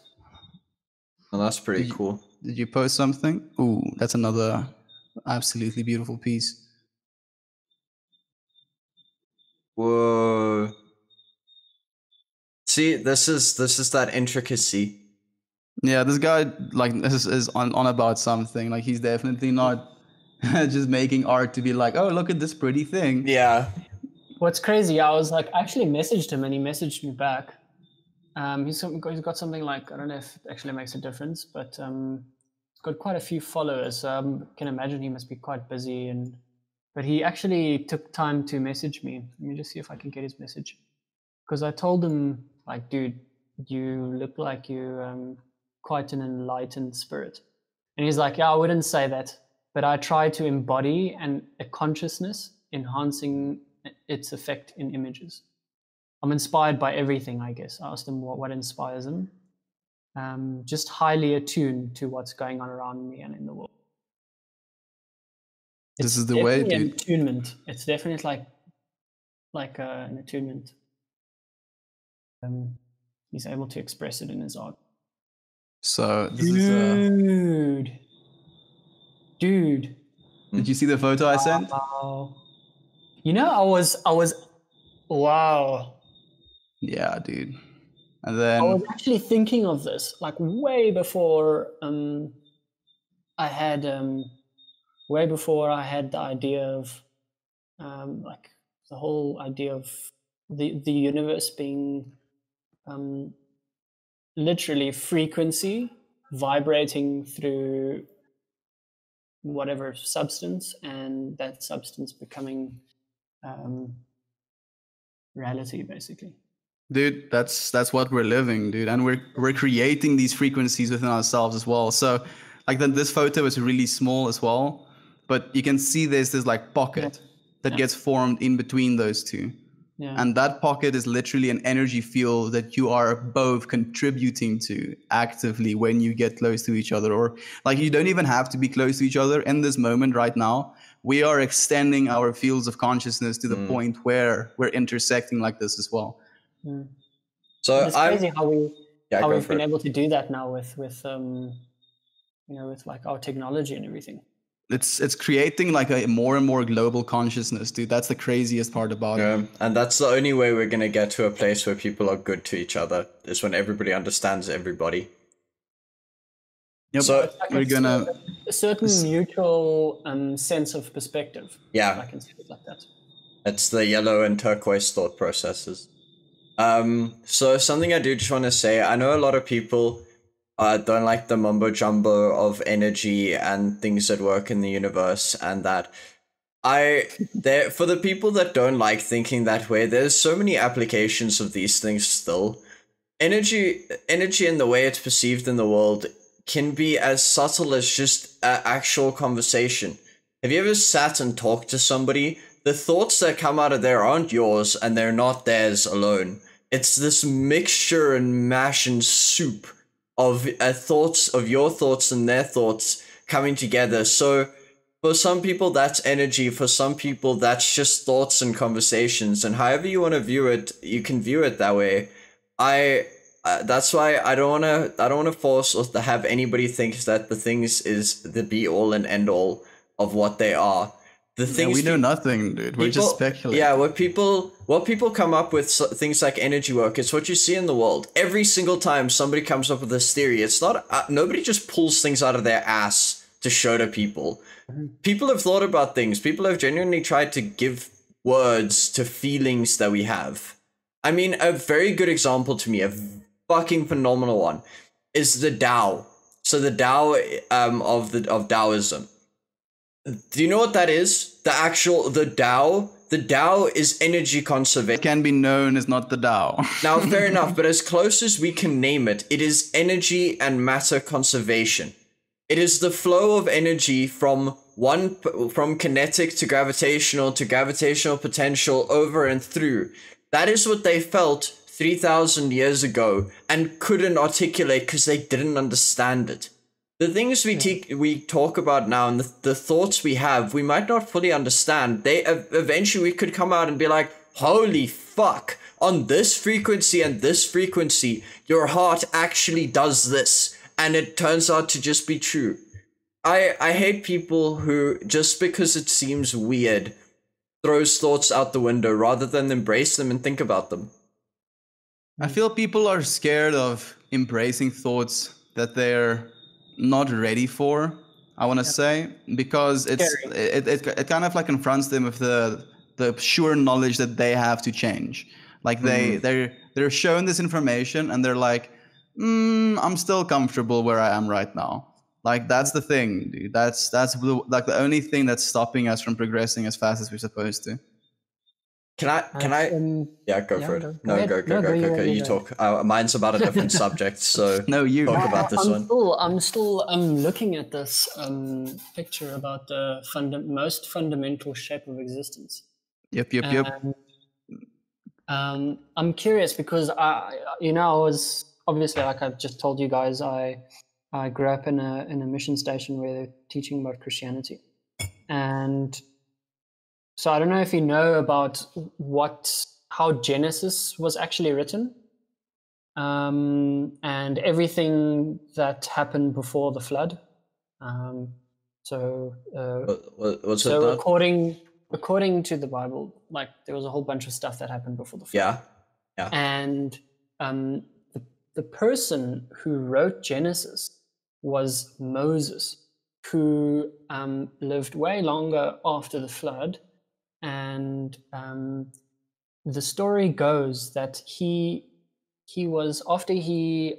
Oh, that's pretty cool. Did you post something? Ooh, that's another absolutely beautiful piece. Whoa. See, this is that intricacy. Yeah, this guy like is on about something. Like, he's definitely not just making art to be like, oh, look at this pretty thing. Yeah. What's crazy, I was like, I actually messaged him and he messaged me back. He's got something like, I don't know if it actually makes a difference, but he's got quite a few followers. So I can imagine he must be quite busy. But he actually took time to message me. Let me just see if I can get his message. Because I told him, like, dude, you look like you're quite an enlightened spirit. And he's like, yeah, I wouldn't say that, but I try to embody a consciousness enhancing its effect in images. I'm inspired by everything, I guess. I asked him what inspires him. Just highly attuned to what's going on around me and in the world. This is the way, dude. An attunement. It's definitely like an attunement. He's able to express it in his art. So this dude. Did you see the photo I sent? Wow. You know, I was wow. Yeah, dude. And then I was actually thinking of this like way before I had the idea of like the whole idea of the universe being literally frequency vibrating through whatever substance, and that substance becoming reality, basically. Dude, that's what we're living, dude, and we're creating these frequencies within ourselves as well. So, like, this photo is really small as well, but you can see there's this like pocket that gets formed in between those two. Yeah. And that pocket is literally an energy field that you are both contributing to actively when you get close to each other. Or like, you don't even have to be close to each other in this moment right now. We are extending our fields of consciousness to the point where we're intersecting like this as well. So it's crazy how we've been able to do that now with with like our technology and everything. It's creating like a more and more global consciousness, dude. That's the craziest part about it. And that's the only way we're going to get to a place where people are good to each other, is when everybody understands everybody. Yep. So like we're gonna a certain mutual sense of perspective. Yeah, I can see it like that. It's the yellow and turquoise thought processes. So something I do just want to say, I know a lot of people don't like the mumbo jumbo of energy and things that work in the universe, and that for the people that don't like thinking that way, there's so many applications of these things still. Energy and the way it's perceived in the world can be as subtle as just an actual conversation. Have you ever sat and talked to somebody? The thoughts that come out of there aren't yours, and they're not theirs alone. It's this mixture and mash and soup of thoughts, of your thoughts and their thoughts coming together. So for some people that's energy, for some people that's just thoughts and conversations, and however you want to view it, you can view it that way. That's why I don't want to force or to have anybody think that the things is the be all and end all of what they are. The things we know nothing, dude. We're just speculating. Yeah, what people come up with things like energy work, it's what you see in the world. Every single time somebody comes up with this theory, it's not nobody just pulls things out of their ass to show to people. People have thought about things. People have genuinely tried to give words to feelings that we have. I mean, a very good example to me, a fucking phenomenal one, is the Tao. So the Tao of Taoism. Do you know what that is? The Tao? The Tao is energy conservation. It can be known as not the Tao. Now, fair enough, but as close as we can name it, it is energy and matter conservation. It is the flow of energy from from kinetic to gravitational potential, over and through. That is what they felt 3,000 years ago and couldn't articulate because they didn't understand it. The things we talk about now and the thoughts we have, we might not fully understand. They eventually we could come out and be like, holy fuck, on this frequency and this frequency, your heart actually does this. And it turns out to just be true. I hate people who, just because it seems weird, throws thoughts out the window rather than embrace them and think about them. I feel people are scared of embracing thoughts that they're not ready for, I want to say, because it kind of like confronts them with the sure knowledge that they have to change. Like they're shown this information and they're like, I'm still comfortable where I am right now. Like that's the thing, dude. That's like the only thing that's stopping us from progressing as fast as we're supposed to. Can I? Yeah, go for it. Go. You talk. Mine's about a different subject, so no, you talk about this one. I'm looking at this picture about the most fundamental shape of existence. Yep. I'm curious because I was obviously, like I've just told you guys, I grew up in a mission station where they're teaching about Christianity, and so I don't know if you know about how Genesis was actually written, and everything that happened before the flood. According to the Bible, like there was a whole bunch of stuff that happened before the flood. Yeah. And the person who wrote Genesis was Moses, who lived way longer after the flood. And the story goes that he was, after he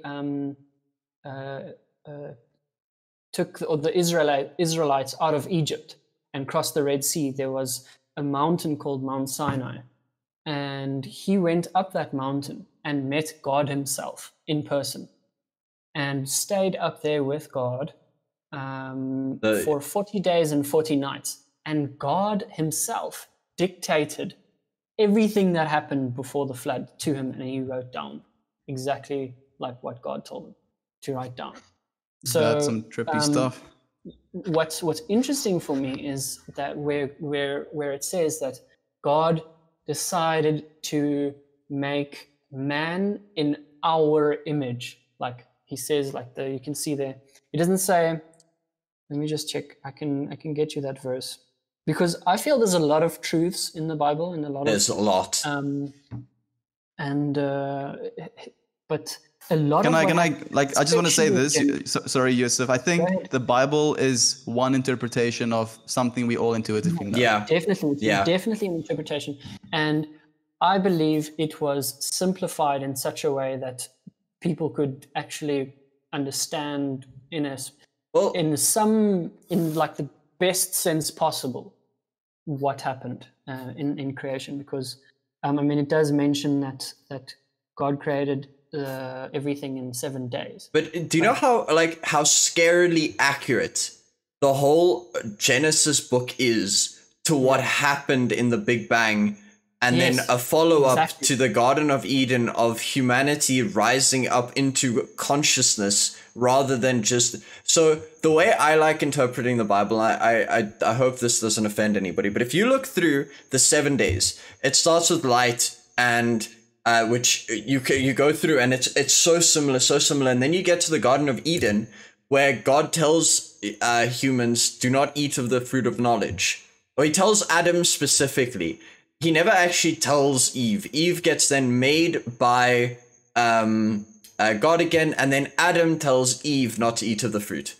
took the Israelites out of Egypt and crossed the Red Sea, there was a mountain called Mount Sinai, and he went up that mountain and met God himself in person and stayed up there with God for 40 days and 40 nights. And God himself dictated everything that happened before the flood to him, and he wrote down exactly like what God told him to write down. So that's some trippy stuff. What's interesting for me is that where it says that God decided to make man in our image, like he says, like you can see there. It doesn't say. Let me just check. I can get you that verse. Because I feel there's a lot of truths in the Bible, and there's a lot. But a lot. I just want to say this. Sorry, Yusuf. I think the Bible is one interpretation of something we all intuitively know. Yeah, definitely. Yeah, definitely an interpretation, and I believe it was simplified in such a way that people could actually understand in like the best sense possible what happened in creation, because it does mention that God created everything in 7 days. But do you know how scarily accurate the whole Genesis book is to what happened in the Big Bang, and then a follow-up to the Garden of Eden of humanity rising up into consciousness rather than just... So the way I like interpreting the Bible, I hope this doesn't offend anybody, but if you look through the 7 days, it starts with light, and which you go through, and it's so similar, and then you get to the Garden of Eden, where God tells humans, do not eat of the fruit of knowledge. Or he tells Adam specifically. He never actually tells Eve. Eve gets then made by God again, and then Adam tells Eve not to eat of the fruit.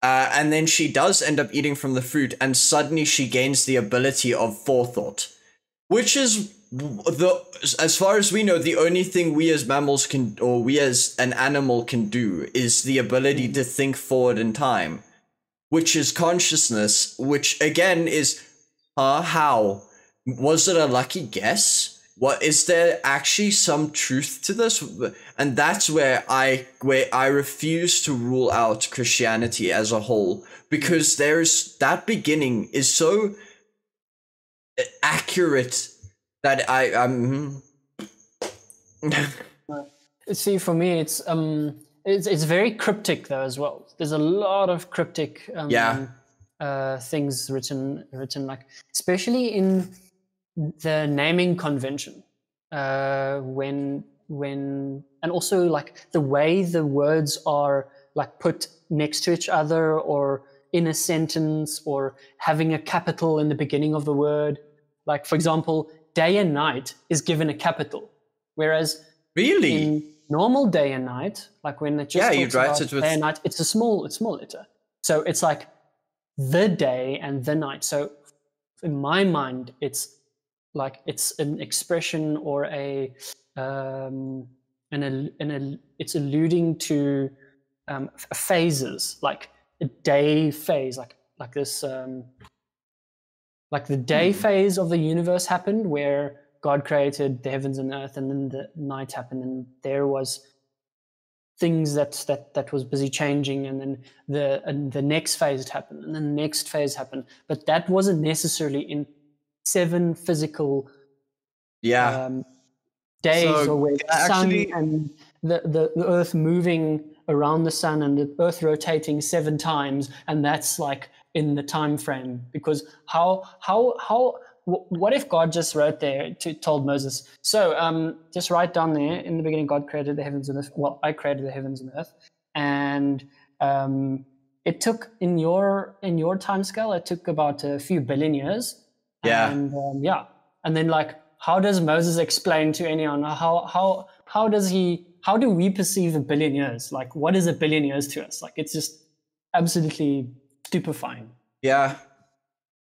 And then she does end up eating from the fruit, and suddenly she gains the ability of forethought, which is, as far as we know, the only thing we as mammals can, or we as an animal can do, is the ability to think forward in time, which is consciousness, which again is, how? Was it a lucky guess? what is there actually some truth to this? And that's where I refuse to rule out Christianity as a whole, because there's that beginning is so accurate that I'm See, for me, it's very cryptic though as well. There's a lot of cryptic things written like, especially in the naming convention, when and also like the way the words are like put next to each other or in a sentence, or having a capital in the beginning of the word. Like, for example, day and night is given a capital, whereas really in normal day and night, like when it just talks about day and night, it's a small letter. So it's like the day and the night. So in my mind, it's like it's an expression or it's alluding to phases, like a day phase, like this, like the day phase of the universe happened, where God created the heavens and earth, and then the night happened, and there was things that was busy changing, and then the next phase happened, and then the next phase happened. But that wasn't necessarily in 7 physical days, So, or where the sun and the earth moving around the sun and the earth rotating 7 times, and that's like in the time frame. Because what if God just wrote there, told Moses, so just write down there, in the beginning God created the heavens and earth. Well, I created the heavens and earth, and it took in your time scale, it took about a few billion years. And and then like, how does Moses explain to anyone how do we perceive a billion years? Like, what is a billion years to us? Like, it's just absolutely stupefying. Yeah.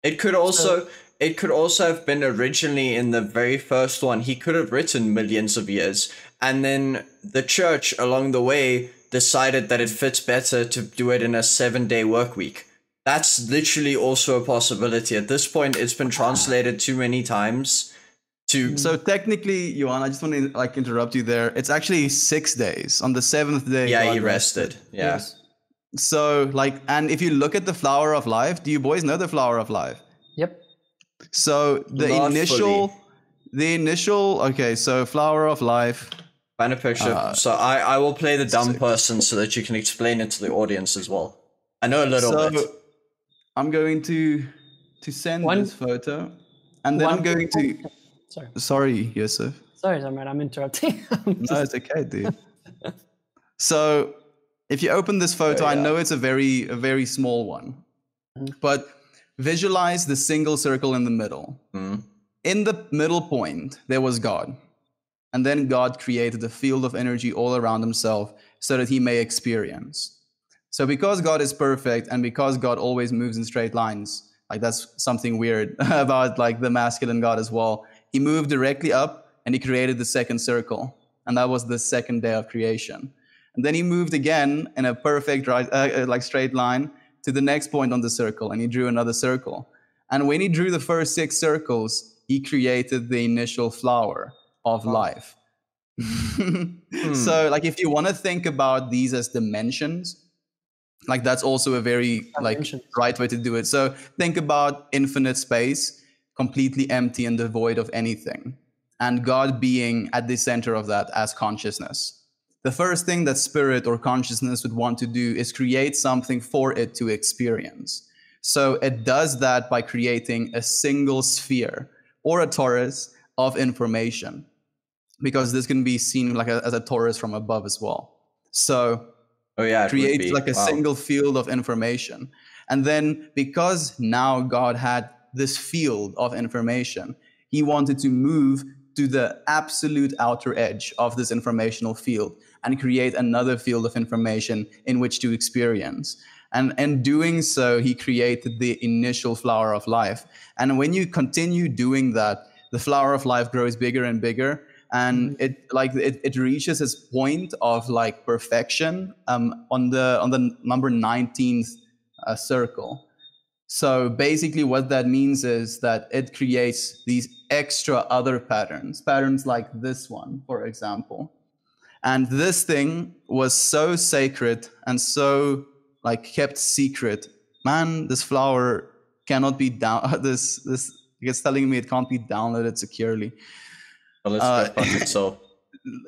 It could also have been originally in the very first one. He could have written millions of years, and then the church along the way decided that it fits better to do it in a 7-day work week. That's literally also a possibility. At this point, it's been translated too many times to... So technically, Johan, I just want to like interrupt you there. It's actually 6 days. On the 7th day, yeah, he rested. Yeah. Yes. So like, and if you look at the flower of life, do you boys know the flower of life? Yep. So the initial, okay, so flower of life. Find a picture. So I will play the dumb person so that you can explain it to the audience as well. I know a little bit. I'm going to send this photo, and then I'm going to... Sorry, Yusuf. Sorry, Zamran, I'm interrupting. No, it's okay, dude. So if you open this photo, I know it's a very small one, but visualize the single circle in the middle. In the middle point, there was God. And then God created a field of energy all around himself so that he may experience. So because God is perfect, and because God always moves in straight lines, like that's something weird about like the masculine God as well. He moved directly up and he created the second circle. And that was the second day of creation. And then he moved again in a perfect like straight line to the next point on the circle, and he drew another circle. And when he drew the first 6 circles, he created the initial flower of life. So like, if you want to think about these as dimensions, like that's also a very like right way to do it. So think about infinite space, completely empty and devoid of anything, and God being at the center of that as consciousness. The first thing that spirit or consciousness would want to do is create something for it to experience. So it does that by creating a single sphere or a torus of information, because this can be seen like as a torus from above as well. So creates like a single field of information. And then because now God had this field of information, he wanted to move to the absolute outer edge of this informational field and create another field of information in which to experience. And in doing so, he created the initial flower of life. And when you continue doing that, the flower of life grows bigger and bigger. And it reaches its point of like perfection on the number 19th circle. So basically what that means is that it creates these extra other patterns like this one, for example. And this thing was so sacred and so like kept secret. Man, this flower cannot be down. This it's telling me it can't be downloaded securely. Well, let's go fuck itself.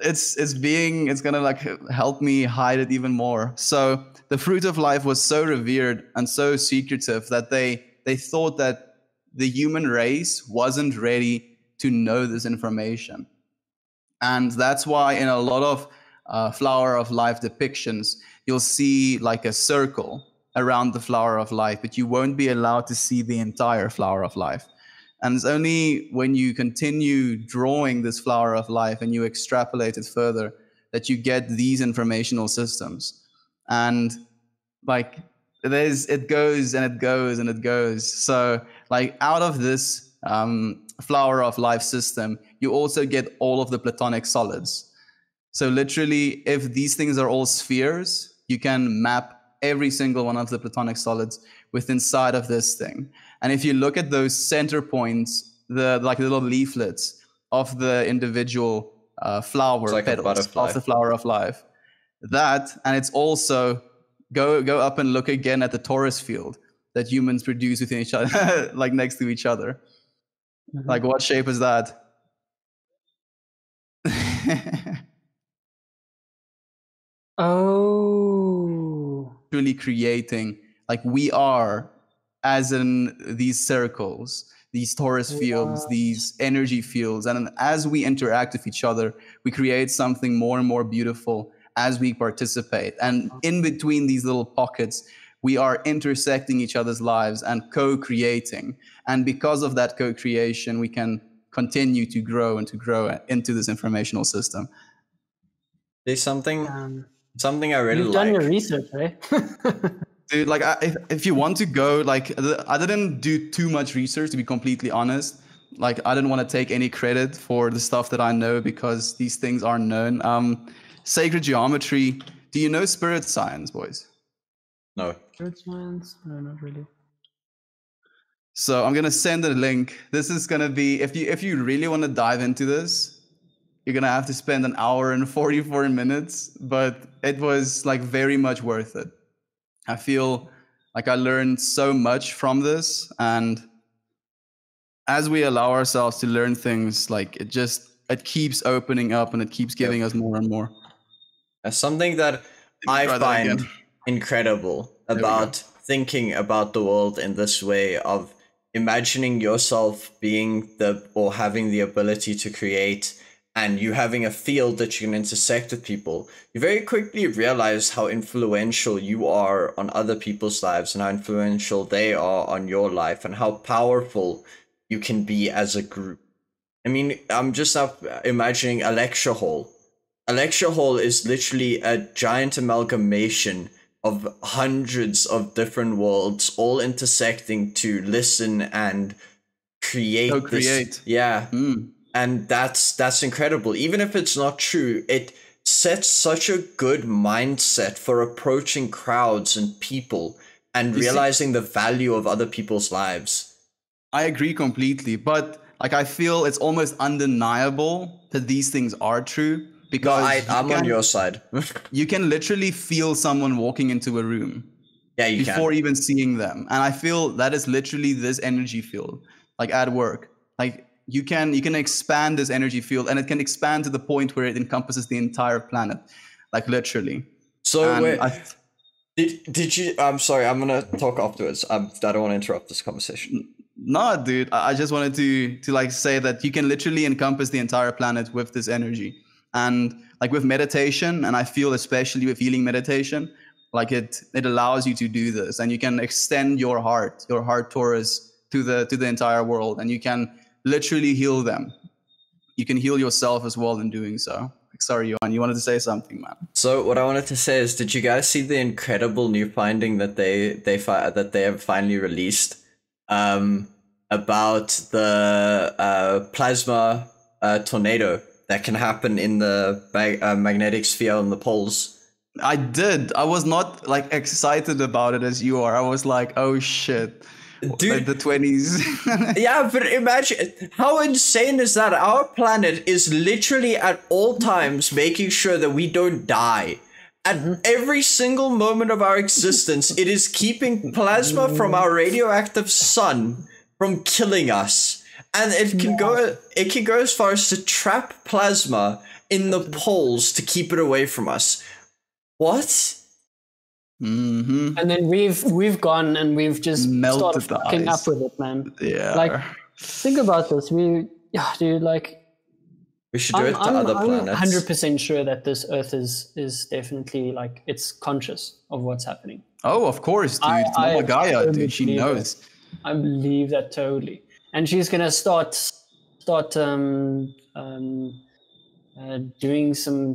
It's gonna like help me hide it even more. So the fruit of life was so revered and so secretive that they thought that the human race wasn't ready to know this information. And that's why in a lot of flower of life depictions, you'll see like a circle around the flower of life, but you won't be allowed to see the entire flower of life. And it's only when you continue drawing this flower of life and you extrapolate it further that you get these informational systems. And like it goes and it goes and it goes. So like out of this flower of life system, you also get all of the platonic solids. So literally, if these things are all spheres, you can map every single one of the platonic solids within inside of this thing. And if you look at those center points, the like little leaflets of the individual flower like petals of the flower of life, and it's also go up and look again at the torus field that humans produce within each other, like next to each other. Mm-hmm. Like what shape is that? Oh. Really creating, like we are, as in these circles, these torus fields, these energy fields. And as we interact with each other, we create something more and more beautiful as we participate. And in between these little pockets, we are intersecting each other's lives and co-creating. And because of that co-creation, we can continue to grow into this informational system. There's something I really You've done your research, right? Dude, like if you want to go, like I didn't do too much research, to be completely honest. Like I didn't want to take any credit for the stuff that I know because these things aren't known. Sacred geometry. Do you know spirit science, boys? No. Spirit science? No, not really. So I'm gonna send a link. This is gonna be if you really want to dive into this, you're gonna have to spend an hour and 44 minutes, but it was like very much worth it. I feel like I learned so much from this, and as we allow ourselves to learn things, like it keeps opening up and it keeps giving us more and more. Something that I find incredible about thinking about the world in this way of imagining yourself being or having the ability to create, and you having a field that you can intersect with people, you very quickly realize how influential you are on other people's lives and how influential they are on your life and how powerful you can be as a group. I mean, I'm just imagining a lecture hall. A lecture hall is literally a giant amalgamation of hundreds of different worlds all intersecting to listen and create this. Yeah. And that's incredible. Even if it's not true, it sets such a good mindset for approaching crowds and people and realizing the value of other people's lives. I agree completely, but like I feel it's almost undeniable that these things are true because I'm on your side. You can literally feel someone walking into a room. Yeah, you can. Before even seeing them. And I feel that is literally this energy field, like at work. Like you can expand this energy field, and it can expand to the point where it encompasses the entire planet, like literally. So wait, did you? I'm sorry, I'm gonna talk afterwards. I don't want to interrupt this conversation. No, dude, I just wanted to like say that you can literally encompass the entire planet with this energy, and like with meditation, and I feel especially with healing meditation, like it allows you to do this, and you can extend your heart torus to the entire world, and you can literally heal them. You can heal yourself as well in doing so. Sorry, Johan, you wanted to say something, man. So what I wanted to say is, did you guys see the incredible new finding that they have finally released about the plasma tornado that can happen in the magnetic sphere on the poles? I did. I was not like excited about it as you are. I was like, oh shit. Dude, like the 20s. yeah, but imagine how insane is that? Our planet is literally at all times making sure that we don't die. At every single moment of our existence, it is keeping plasma from our radioactive sun from killing us. And it can go as far as to trap plasma in the poles to keep it away from us. What? Mm-hmm. And then we've gone and we've just Melted started the fucking ice. up with it, man. Yeah. Like, think about this. Dude, like, We should do it to other I'm planets. 100% sure that this Earth is definitely like it's conscious of what's happening. Oh, of course, dude. It's Mama Gaia, totally dude. She believe knows. that. I believe that totally, and she's gonna start doing some